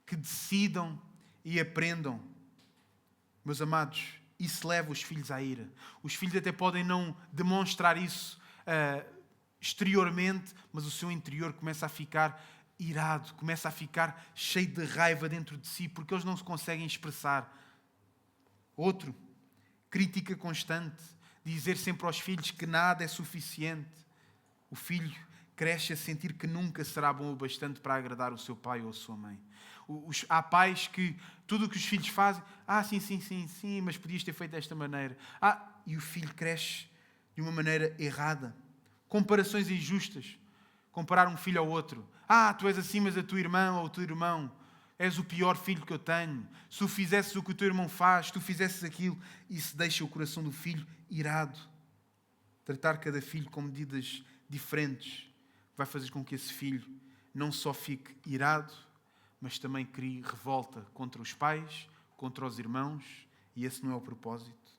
Que decidam e aprendam. Meus amados, isso leva os filhos à ira. Os filhos até podem não demonstrar isso exteriormente, mas o seu interior começa a ficar irado, começa a ficar cheio de raiva dentro de si, porque eles não se conseguem expressar. Outro, crítica constante, dizer sempre aos filhos que nada é suficiente. O filho cresce a sentir que nunca será bom o bastante para agradar o seu pai ou a sua mãe. Há pais que tudo o que os filhos fazem, sim, mas podias ter feito desta maneira. E o filho cresce de uma maneira errada. Comparações injustas. Comparar um filho ao outro. Tu és assim, mas a tua irmã ou o teu irmão, és o pior filho que eu tenho. Se tu fizesses o que o teu irmão faz, se tu fizesses aquilo, isso deixa o coração do filho irado. Tratar cada filho com medidas diferentes vai fazer com que esse filho não só fique irado, mas também crie revolta contra os pais, contra os irmãos, e esse não é o propósito.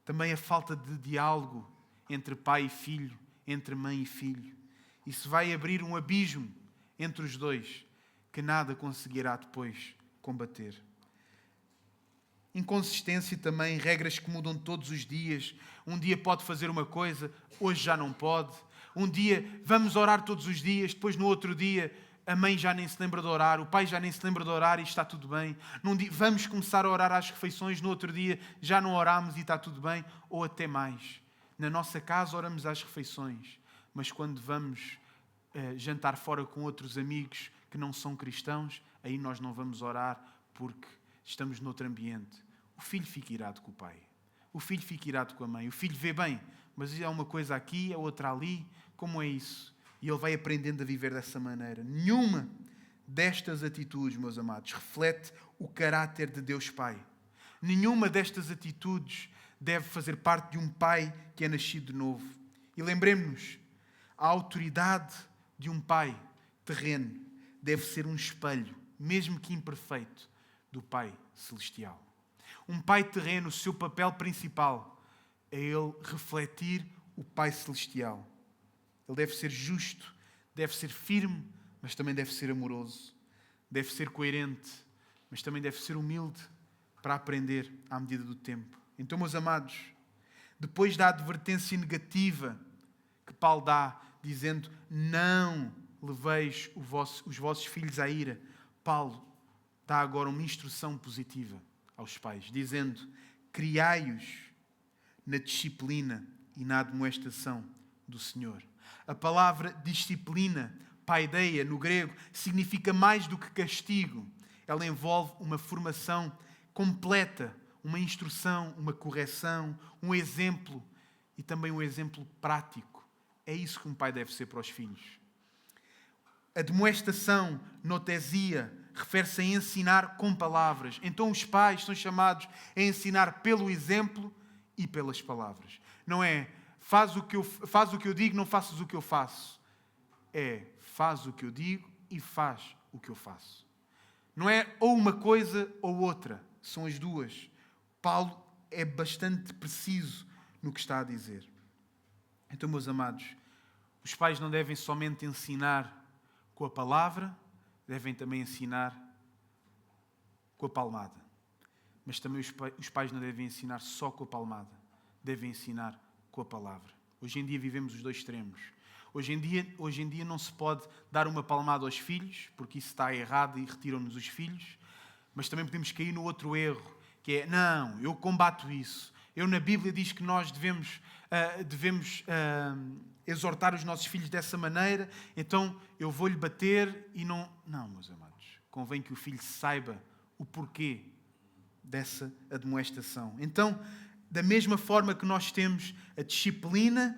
Também a falta de diálogo entre pai e filho, entre mãe e filho. Isso vai abrir um abismo entre os dois, que nada conseguirá depois combater. Inconsistência também, regras que mudam todos os dias. Um dia pode fazer uma coisa, hoje já não pode. Um dia vamos orar todos os dias, depois no outro dia a mãe já nem se lembra de orar, o pai já nem se lembra de orar e está tudo bem. Num dia, vamos começar a orar às refeições, no outro dia já não oramos e está tudo bem. Ou até mais. Na nossa casa oramos às refeições, mas quando vamos jantar fora com outros amigos que não são cristãos, aí nós não vamos orar porque estamos noutro ambiente. O filho fica irado com o pai. O filho fica irado com a mãe. O filho vê bem, mas é uma coisa aqui, é outra ali. Como é isso? E ele vai aprendendo a viver dessa maneira. Nenhuma destas atitudes, meus amados, reflete o caráter de Deus Pai. Nenhuma destas atitudes deve fazer parte de um pai que é nascido de novo. E lembremos-nos, a autoridade de um pai terreno deve ser um espelho, mesmo que imperfeito, do Pai Celestial. Um pai terreno, o seu papel principal é ele refletir o Pai Celestial. Ele deve ser justo, deve ser firme, mas também deve ser amoroso. Deve ser coerente, mas também deve ser humilde para aprender à medida do tempo. Então, meus amados, depois da advertência negativa que Paulo dá, dizendo: não leveis os vossos filhos à ira, Paulo dá agora uma instrução positiva aos pais, dizendo: criai-os na disciplina e na admoestação do Senhor. A palavra disciplina, paideia, no grego, significa mais do que castigo. Ela envolve uma formação completa, uma instrução, uma correção, um exemplo e também um exemplo prático. É isso que um pai deve ser para os filhos. A demoestação, notesia, refere-se a ensinar com palavras. Então os pais são chamados a ensinar pelo exemplo e pelas palavras. Não é faz o que eu digo, não faças o que eu faço. É faz o que eu digo e faz o que eu faço. Não é ou uma coisa ou outra. São as duas. Paulo é bastante preciso no que está a dizer. Então, meus amados, os pais não devem somente ensinar com a palavra, devem também ensinar com a palmada. Mas também os pais não devem ensinar só com a palmada, devem ensinar com a palavra. Hoje em dia vivemos os dois extremos. Hoje em dia não se pode dar uma palmada aos filhos, porque isso está errado e retiram-nos os filhos, mas também podemos cair no outro erro, que é: não, eu combato isso. Na Bíblia diz que nós devemos exortar os nossos filhos dessa maneira, então eu vou-lhe bater e não... Não, meus amados, convém que o filho saiba o porquê dessa admoestação. Então, da mesma forma que nós temos a disciplina,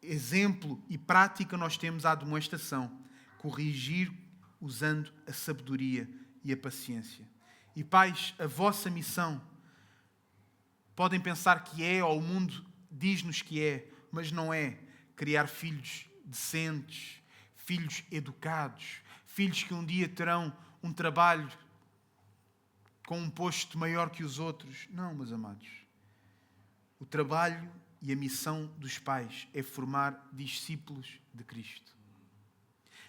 exemplo e prática, nós temos a admoestação. Corrigir usando a sabedoria e a paciência. E pais, a vossa missão, podem pensar que é, ou o mundo diz-nos que é, mas não é, criar filhos decentes, filhos educados, filhos que um dia terão um trabalho com um posto maior que os outros. Não, meus amados. O trabalho e a missão dos pais é formar discípulos de Cristo.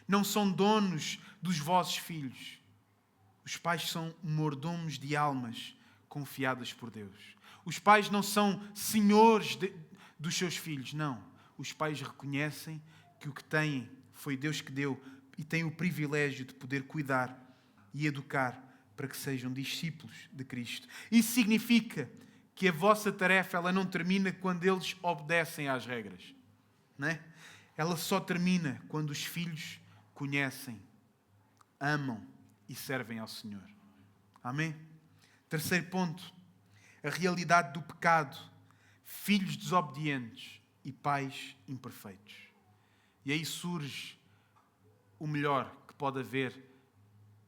Não são donos dos vossos filhos. Os pais são mordomos de almas confiadas por Deus. Os pais não são senhores dos seus filhos, não. Os pais reconhecem que o que têm foi Deus que deu e têm o privilégio de poder cuidar e educar para que sejam discípulos de Cristo. Isso significa que a vossa tarefa ela não termina quando eles obedecem às regras, não é? Ela só termina quando os filhos conhecem, amam e servem ao Senhor. Amém? Terceiro ponto. A realidade do pecado, filhos desobedientes e pais imperfeitos. E aí surge o melhor que pode haver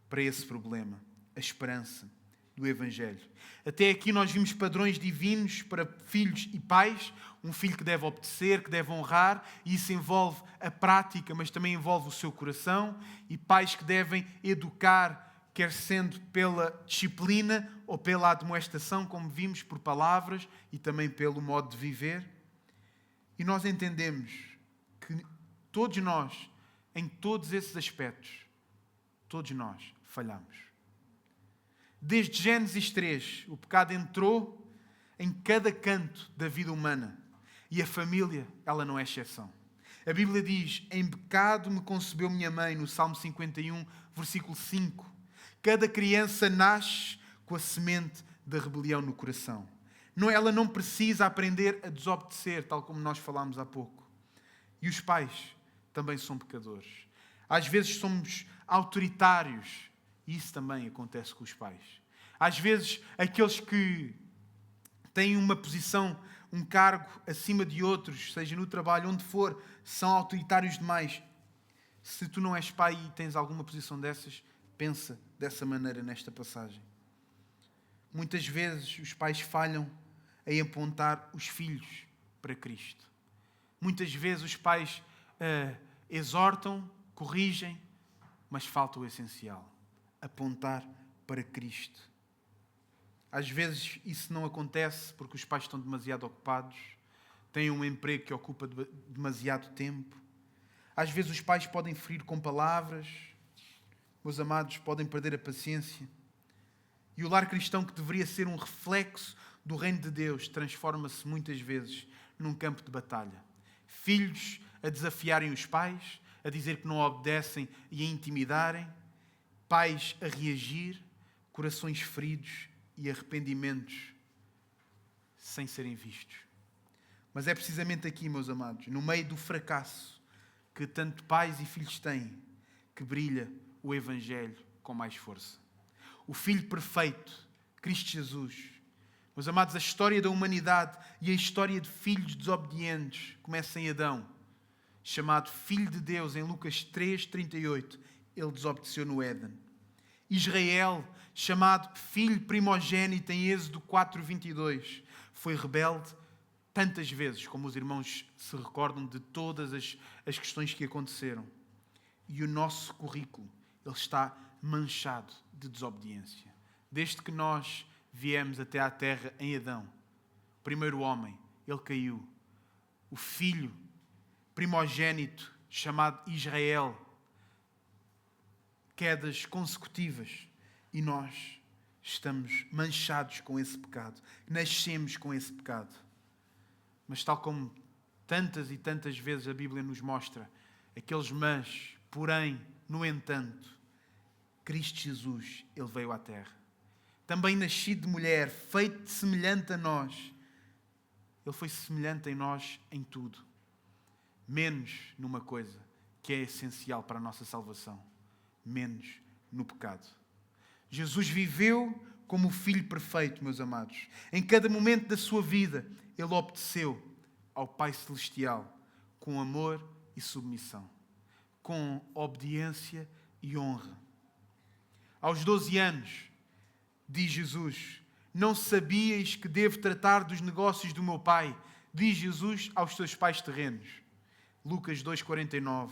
para esse problema, a esperança do Evangelho. Até aqui nós vimos padrões divinos para filhos e pais, um filho que deve obedecer, que deve honrar, e isso envolve a prática, mas também envolve o seu coração, e pais que devem educar, quer sendo pela disciplina ou pela admoestação, como vimos, por palavras e também pelo modo de viver. E nós entendemos que todos nós, em todos esses aspectos, todos nós falhamos. Desde Gênesis 3, o pecado entrou em cada canto da vida humana e a família, ela não é exceção. A Bíblia diz: em pecado me concebeu minha mãe, no Salmo 51, versículo 5. Cada criança nasce com a semente da rebelião no coração. Ela não precisa aprender a desobedecer, tal como nós falámos há pouco. E os pais também são pecadores. Às vezes somos autoritários. E isso também acontece com os pais. Às vezes, aqueles que têm uma posição, um cargo acima de outros, seja no trabalho, onde for, são autoritários demais. Se tu não és pai e tens alguma posição dessas, pensa dessa maneira nesta passagem. Muitas vezes os pais falham em apontar os filhos para Cristo. Muitas vezes os pais exortam, corrigem, mas falta o essencial: apontar para Cristo. Às vezes isso não acontece porque os pais estão demasiado ocupados, têm um emprego que ocupa demasiado tempo. Às vezes os pais podem ferir com palavras, meus amados, podem perder a paciência. E o lar cristão, que deveria ser um reflexo do reino de Deus, transforma-se muitas vezes num campo de batalha. Filhos a desafiarem os pais, a dizer que não obedecem e a intimidarem. Pais a reagir, corações feridos e arrependimentos sem serem vistos. Mas é precisamente aqui, meus amados, no meio do fracasso que tanto pais e filhos têm, que brilha o Evangelho com mais força. O Filho perfeito, Cristo Jesus. Meus amados, a história da humanidade e a história de filhos desobedientes começa em Adão, chamado Filho de Deus, em Lucas 3:38. Ele desobedeceu no Éden. Israel, chamado Filho primogênito, em Êxodo 4:22, foi rebelde tantas vezes, como os irmãos se recordam de todas as questões que aconteceram. E o nosso currículo, ele está manchado de desobediência. Desde que nós viemos até à terra em Adão, o primeiro homem, ele caiu. O filho primogênito, chamado Israel, quedas consecutivas, e nós estamos manchados com esse pecado. Nascemos com esse pecado. Mas tal como tantas e tantas vezes a Bíblia nos mostra, aqueles mas, porém, no entanto, Cristo Jesus, ele veio à terra. Também nascido de mulher, feito semelhante a nós. Ele foi semelhante em nós em tudo, menos numa coisa que é essencial para a nossa salvação: menos no pecado. Jesus viveu como o Filho perfeito, meus amados. Em cada momento da sua vida, ele obedeceu ao Pai Celestial com amor e submissão, com obediência e honra. Aos 12 anos, diz Jesus: não sabias que devo tratar dos negócios do meu Pai? Diz Jesus aos seus pais terrenos. Lucas 2:49.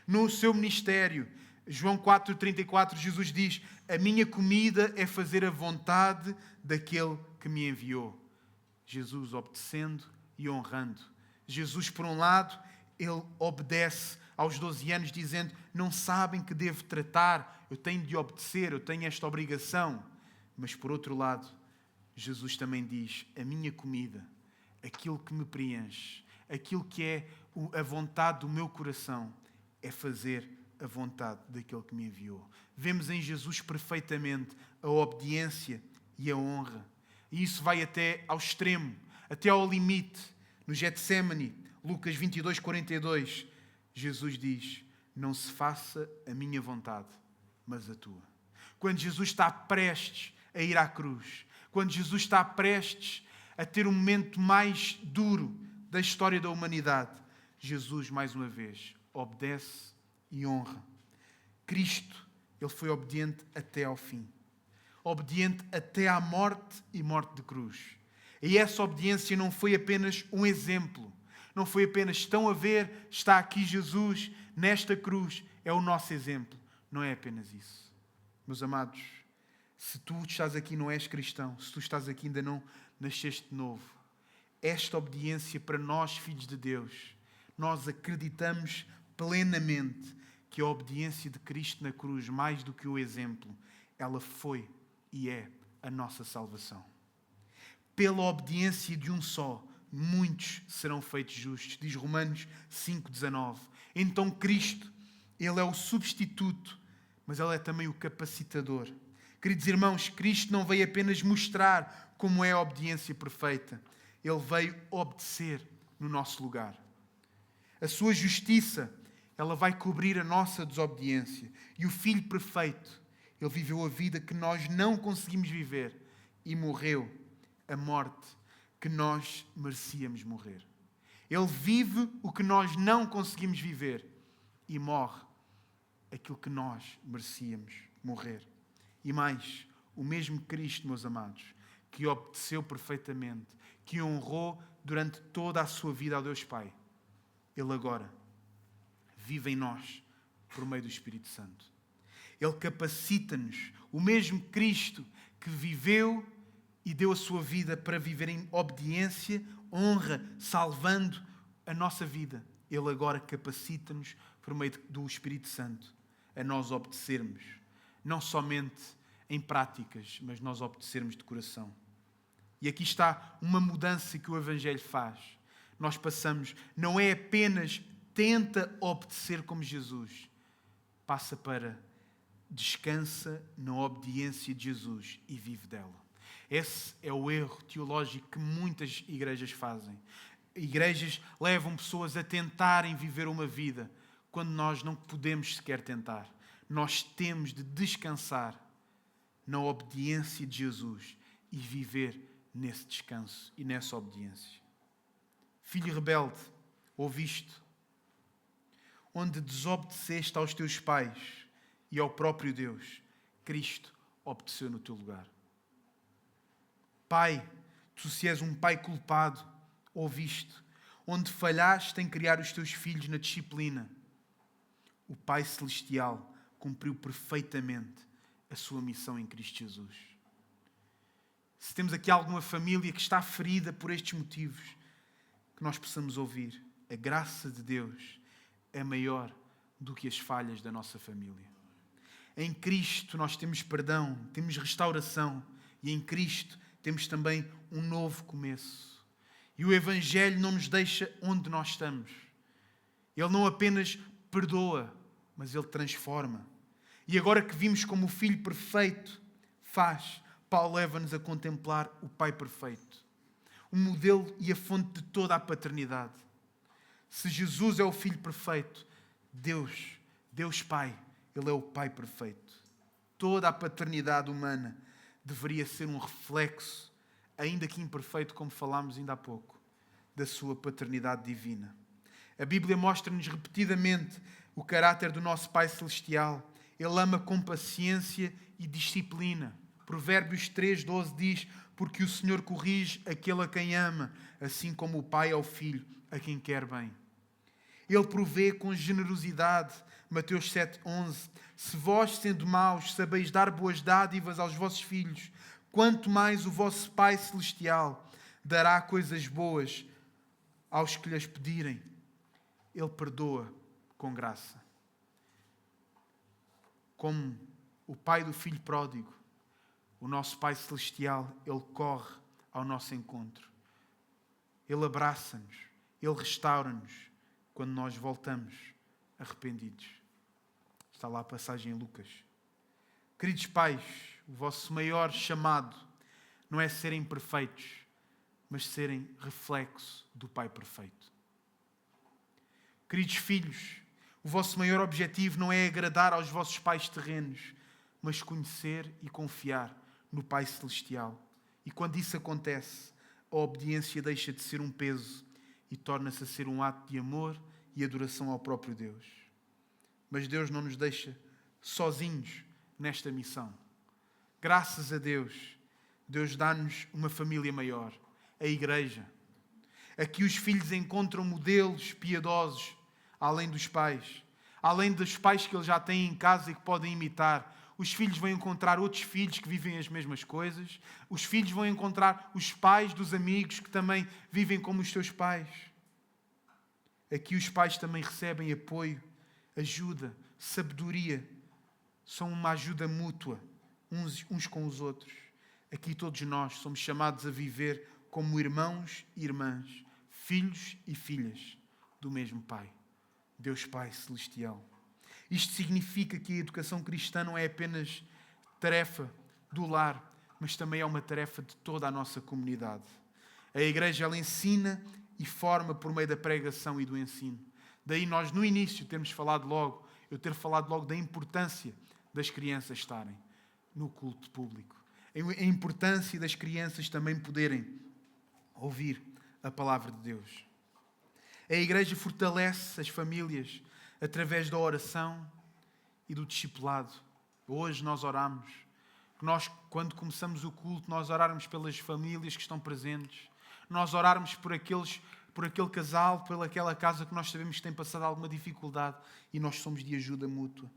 No seu ministério, João 4:34, Jesus diz: a minha comida é fazer a vontade daquele que me enviou. Jesus obedecendo e honrando. Jesus, por um lado, ele obedece aos 12 anos, dizendo: não sabem que devo tratar, eu tenho de obedecer, eu tenho esta obrigação. Mas, por outro lado, Jesus também diz: a minha comida, aquilo que me preenche, aquilo que é a vontade do meu coração, é fazer a vontade daquele que me enviou. Vemos em Jesus perfeitamente a obediência e a honra. E isso vai até ao extremo, até ao limite. No Getsémani, Lucas 22:42, Jesus diz: não se faça a minha vontade, mas a tua. Quando Jesus está prestes a ir à cruz, quando Jesus está prestes a ter o momento mais duro da história da humanidade, Jesus, mais uma vez, obedece e honra. Cristo, ele foi obediente até ao fim. Obediente até à morte e morte de cruz. E essa obediência não foi apenas um exemplo. Não foi apenas: estão a ver, está aqui Jesus nesta cruz, é o nosso exemplo. Não é apenas isso. Meus amados, se tu estás aqui e não és cristão, se tu estás aqui e ainda não nasceste de novo, esta obediência para nós, filhos de Deus, nós acreditamos plenamente que a obediência de Cristo na cruz, mais do que o exemplo, ela foi e é a nossa salvação. Pela obediência de um só, muitos serão feitos justos, diz Romanos 5:19. Então Cristo, ele é o substituto, mas ele é também o capacitador. Queridos irmãos, Cristo não veio apenas mostrar como é a obediência perfeita. Ele veio obedecer no nosso lugar. A sua justiça, ela vai cobrir a nossa desobediência. E o Filho perfeito, ele viveu a vida que nós não conseguimos viver e morreu a morte que nós merecíamos morrer. Ele vive o que nós não conseguimos viver e morre aquilo que nós merecíamos morrer. E mais, o mesmo Cristo, meus amados, que obedeceu perfeitamente, que honrou durante toda a sua vida ao Deus Pai, Ele agora vive em nós por meio do Espírito Santo. Ele capacita-nos, o mesmo Cristo que viveu e deu a sua vida para viver em obediência, honra, salvando a nossa vida. Ele agora capacita-nos por meio do Espírito Santo a nós obedecermos, não somente em práticas, mas nós obedecermos de coração. E aqui está uma mudança que o Evangelho faz. Nós passamos, não é apenas tenta obedecer como Jesus, passa para descansa na obediência de Jesus e vive dela. Esse é o erro teológico que muitas igrejas fazem. Igrejas levam pessoas a tentarem viver uma vida quando nós não podemos sequer tentar. Nós temos de descansar na obediência de Jesus e viver nesse descanso e nessa obediência. Filho rebelde, ouviste? Onde desobedeceste aos teus pais e ao próprio Deus, Cristo obedeceu no teu lugar. Pai, tu se és um pai culpado, ouviste? Onde falhaste em criar os teus filhos na disciplina, o Pai Celestial cumpriu perfeitamente a sua missão em Cristo Jesus. Se temos aqui alguma família que está ferida por estes motivos, que nós possamos ouvir, a graça de Deus é maior do que as falhas da nossa família. Em Cristo nós temos perdão, temos restauração e em Cristo temos também um novo começo. E o Evangelho não nos deixa onde nós estamos. Ele não apenas perdoa, mas Ele transforma. E agora que vimos como o Filho perfeito faz, Paulo leva-nos a contemplar o Pai perfeito. O modelo e a fonte de toda a paternidade. Se Jesus é o Filho perfeito, Deus Pai, Ele é o Pai perfeito. Toda a paternidade humana deveria ser um reflexo, ainda que imperfeito, como falámos ainda há pouco, da sua paternidade divina. A Bíblia mostra-nos repetidamente o caráter do nosso Pai Celestial. Ele ama com paciência e disciplina. Provérbios 3:12 diz: porque o Senhor corrige aquele a quem ama, assim como o pai ao filho, a quem quer bem. Ele provê com generosidade. Mateus 7:11. Se vós, sendo maus, sabeis dar boas dádivas aos vossos filhos, quanto mais o vosso Pai Celestial dará coisas boas aos que lhes pedirem. Ele perdoa com graça. Como o Pai do Filho pródigo, o nosso Pai Celestial, Ele corre ao nosso encontro. Ele abraça-nos, Ele restaura-nos quando nós voltamos arrependidos. Está lá a passagem em Lucas. Queridos pais, o vosso maior chamado não é serem perfeitos, mas serem reflexo do Pai perfeito. Queridos filhos, o vosso maior objetivo não é agradar aos vossos pais terrenos, mas conhecer e confiar no Pai Celestial. E quando isso acontece, a obediência deixa de ser um peso e torna-se a ser um ato de amor e adoração ao próprio Deus. Mas Deus não nos deixa sozinhos nesta missão. Graças a Deus, Deus dá-nos uma família maior, a Igreja. Aqui os filhos encontram modelos piedosos, além dos pais. Além dos pais que eles já têm em casa e que podem imitar. Os filhos vão encontrar outros filhos que vivem as mesmas coisas. Os filhos vão encontrar os pais dos amigos que também vivem como os seus pais. Aqui os pais também recebem apoio, ajuda, sabedoria. São uma ajuda mútua, uns com os outros. Aqui todos nós somos chamados a viver como irmãos e irmãs, filhos e filhas do mesmo Pai, Deus Pai Celestial. Isto significa que a educação cristã não é apenas tarefa do lar, mas também é uma tarefa de toda a nossa comunidade. A Igreja, ela ensina e forma por meio da pregação e do ensino. Daí nós, no início, eu ter falado logo da importância das crianças estarem no culto público. A importância das crianças também poderem ouvir a palavra de Deus. A Igreja fortalece as famílias através da oração e do discipulado. Hoje nós oramos. Nós, quando começamos o culto, nós orarmos pelas famílias que estão presentes. nós orarmos por aquele casal, pelaquela casa que nós sabemos que tem passado alguma dificuldade e nós somos de ajuda mútua.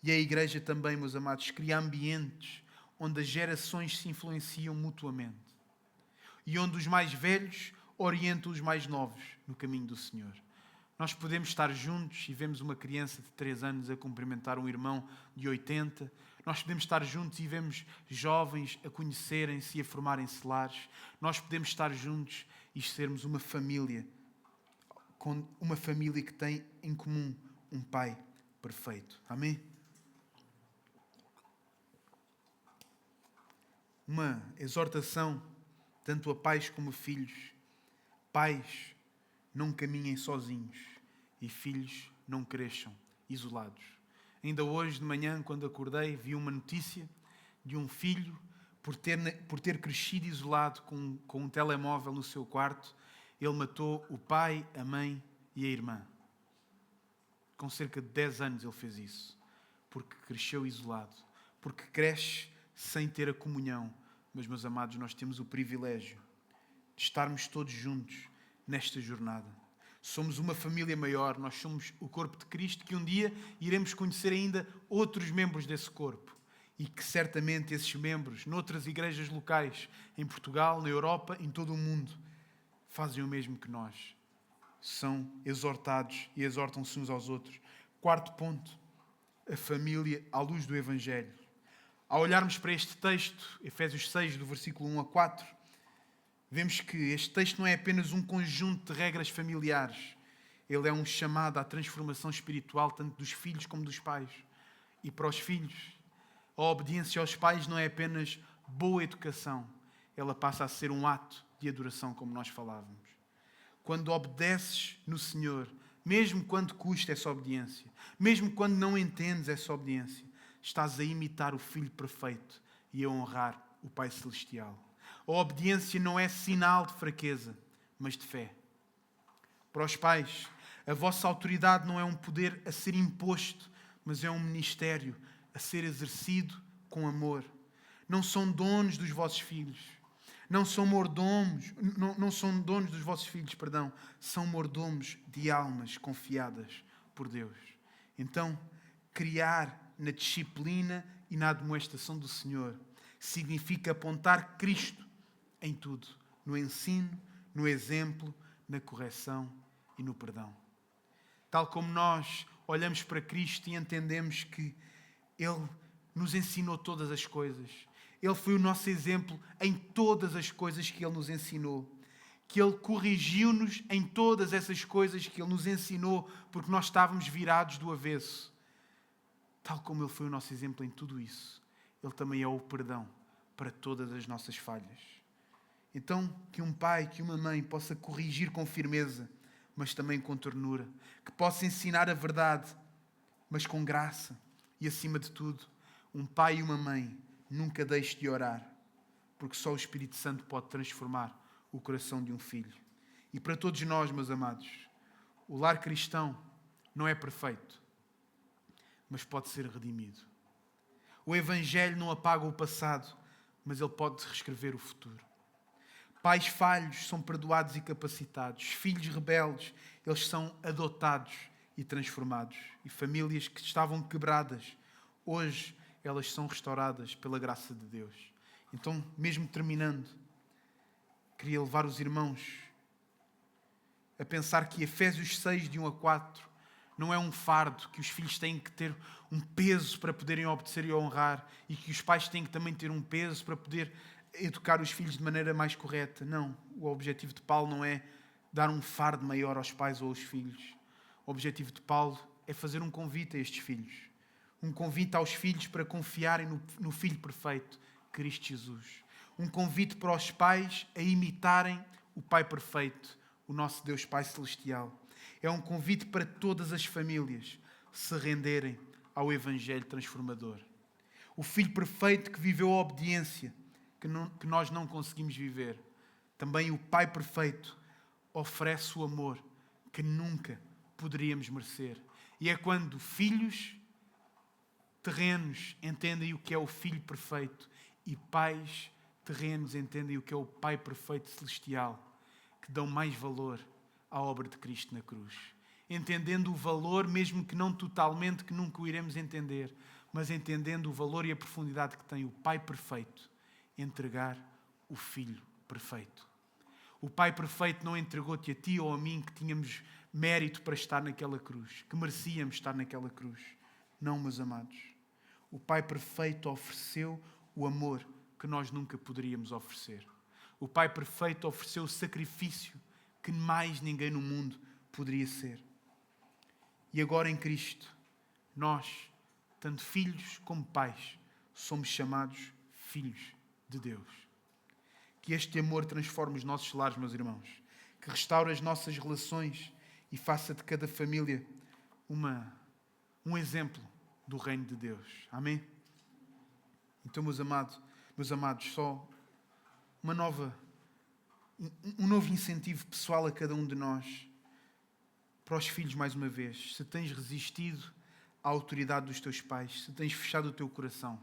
E a igreja também, meus amados, cria ambientes onde as gerações se influenciam mutuamente e onde os mais velhos orientam os mais novos no caminho do Senhor. Nós podemos estar juntos e vemos uma criança de 3 anos a cumprimentar um irmão de 80. Nós podemos estar juntos e vemos jovens a conhecerem-se e a formarem-se lares. Nós podemos estar juntos e sermos uma família que tem em comum um Pai perfeito. Amém? Uma exortação tanto a pais como a filhos. Pais, não caminhem sozinhos e filhos, não cresçam isolados. Ainda hoje de manhã, quando acordei, vi uma notícia de um filho, por ter crescido isolado com um telemóvel no seu quarto, ele matou o pai, a mãe e a irmã. Com cerca de 10 anos ele fez isso, porque cresceu isolado, porque cresce sem ter a comunhão. Mas, meus amados, nós temos o privilégio de estarmos todos juntos nesta jornada. Somos uma família maior, nós somos o corpo de Cristo, que um dia iremos conhecer ainda outros membros desse corpo. E que certamente esses membros, noutras igrejas locais, em Portugal, na Europa, em todo o mundo, fazem o mesmo que nós. São exortados e exortam-se uns aos outros. 4º ponto, a família à luz do Evangelho. Ao olharmos para este texto, Efésios 6, do versículo 1 a 4, vemos que este texto não é apenas um conjunto de regras familiares. Ele é um chamado à transformação espiritual, tanto dos filhos como dos pais. E para os filhos, a obediência aos pais não é apenas boa educação. Ela passa a ser um ato de adoração, como nós falávamos. Quando obedeces no Senhor, mesmo quando custa essa obediência, mesmo quando não entendes essa obediência, estás a imitar o Filho perfeito e a honrar o Pai Celestial. A obediência não é sinal de fraqueza, mas de fé. Para os pais, a vossa autoridade não é um poder a ser imposto, mas é um ministério a ser exercido com amor. Não são donos dos vossos filhos. Não são mordomos, não são donos dos vossos filhos, perdão. São mordomos de almas confiadas por Deus. Então, criar na disciplina e na admoestação do Senhor significa apontar Cristo em tudo. No ensino, no exemplo, na correção e no perdão. Tal como nós olhamos para Cristo e entendemos que Ele nos ensinou todas as coisas. Ele foi o nosso exemplo em todas as coisas que Ele nos ensinou. Que Ele corrigiu-nos em todas essas coisas que Ele nos ensinou, porque nós estávamos virados do avesso. Tal como Ele foi o nosso exemplo em tudo isso, Ele também é o perdão para todas as nossas falhas. Então, que um pai, que uma mãe possa corrigir com firmeza, mas também com ternura. Que possa ensinar a verdade, mas com graça. E, acima de tudo, um pai e uma mãe nunca deixe de orar, porque só o Espírito Santo pode transformar o coração de um filho. E para todos nós, meus amados, o lar cristão não é perfeito, mas pode ser redimido. O Evangelho não apaga o passado, mas ele pode reescrever o futuro. Pais falhos são perdoados e capacitados. Filhos rebeldes, eles são adotados e transformados. E famílias que estavam quebradas, hoje elas são restauradas pela graça de Deus. Então, mesmo terminando, queria levar os irmãos a pensar que Efésios 6, de 1 a 4, não é um fardo que os filhos têm que ter um peso para poderem obedecer e honrar, e que os pais têm que também ter um peso para poder educar os filhos de maneira mais correta. Não, o objetivo de Paulo não é dar um fardo maior aos pais ou aos filhos. O objetivo de Paulo é fazer um convite a estes filhos. Um convite aos filhos para confiarem no Filho perfeito, Cristo Jesus. Um convite para os pais a imitarem o Pai perfeito, o nosso Deus Pai Celestial. É um convite para todas as famílias se renderem ao Evangelho transformador. O Filho perfeito que viveu a obediência que nós não conseguimos viver. Também o Pai perfeito oferece o amor que nunca poderíamos merecer. E é quando filhos terrenos entendem o que é o Filho perfeito e pais terrenos entendem o que é o Pai perfeito celestial. que dão mais valor à obra de Cristo na cruz. Entendendo o valor, mesmo que não totalmente, que nunca o iremos entender, mas entendendo o valor e a profundidade que tem o Pai perfeito entregar o Filho perfeito. O Pai perfeito não entregou-te a ti ou a mim que tínhamos mérito para estar naquela cruz, que merecíamos estar naquela cruz. Não, meus amados. O Pai perfeito ofereceu o amor que nós nunca poderíamos oferecer. O Pai perfeito ofereceu o sacrifício que mais ninguém no mundo poderia ser. E agora em Cristo, nós, tanto filhos como pais, somos chamados filhos de Deus. Que este amor transforme os nossos lares, meus irmãos. Que restaure as nossas relações e faça de cada família um exemplo do reino de Deus. Amém? Então, meus amados, só um novo incentivo pessoal a cada um de nós. Para os filhos, mais uma vez, se tens resistido à autoridade dos teus pais, se tens fechado o teu coração,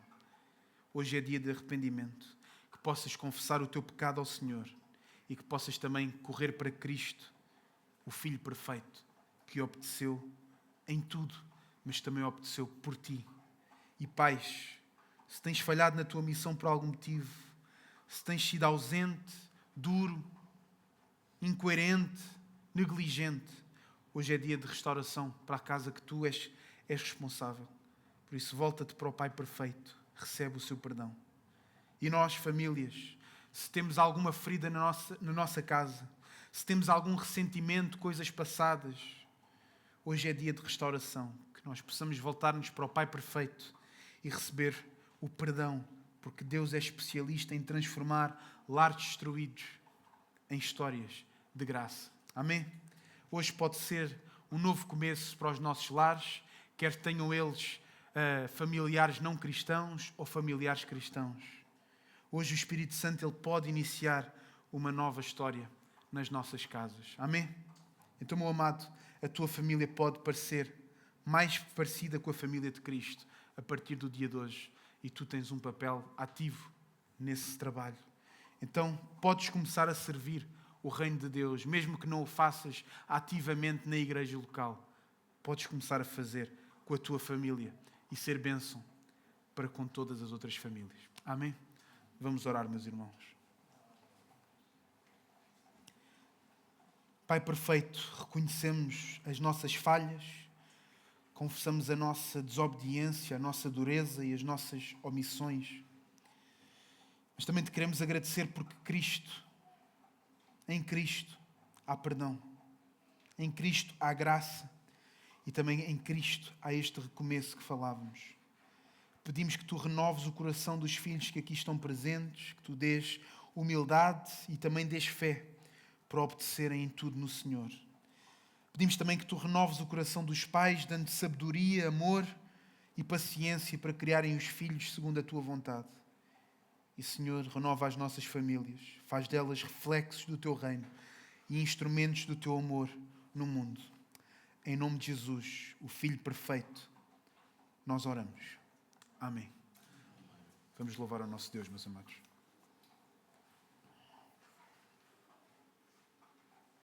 hoje é dia de arrependimento, que possas confessar o teu pecado ao Senhor e que possas também correr para Cristo, o Filho perfeito, que obedeceu em tudo, mas também obedeceu por ti. E pais, se tens falhado na tua missão por algum motivo, se tens sido ausente, duro, incoerente, negligente, hoje é dia de restauração para a casa que tu és responsável. Por isso, volta-te para o Pai perfeito. Recebe o seu perdão. E nós, famílias, se temos alguma ferida na nossa casa, se temos algum ressentimento, coisas passadas, hoje é dia de restauração. Que nós possamos voltar-nos para o Pai perfeito e receber o perdão. Porque Deus é especialista em transformar lares destruídos em histórias de graça. Amém? Hoje pode ser um novo começo para os nossos lares, quer tenham eles familiares não cristãos ou familiares cristãos. Hoje o Espírito Santo ele pode iniciar uma nova história nas nossas casas. Amém? Então, meu amado, a tua família pode parecer mais parecida com a família de Cristo a partir do dia de hoje. E tu tens um papel ativo nesse trabalho. Então, podes começar a servir o reino de Deus, mesmo que não o faças ativamente na igreja local. Podes começar a fazer com a tua família e ser bênção para com todas as outras famílias. Amém? Vamos orar, meus irmãos. Pai perfeito, reconhecemos as nossas falhas, confessamos a nossa desobediência, a nossa dureza e as nossas omissões. Mas também te queremos agradecer porque em Cristo há perdão, em Cristo há graça e também em Cristo há este recomeço que falávamos. Pedimos que tu renoves o coração dos filhos que aqui estão presentes, que tu dês humildade e também dês fé para obedecerem em tudo no Senhor. Pedimos também que tu renoves o coração dos pais, dando sabedoria, amor e paciência para criarem os filhos segundo a tua vontade. E, Senhor, renova as nossas famílias, faz delas reflexos do teu reino e instrumentos do teu amor no mundo. Em nome de Jesus, o Filho perfeito, nós oramos. Amém. Vamos louvar ao nosso Deus, meus amados.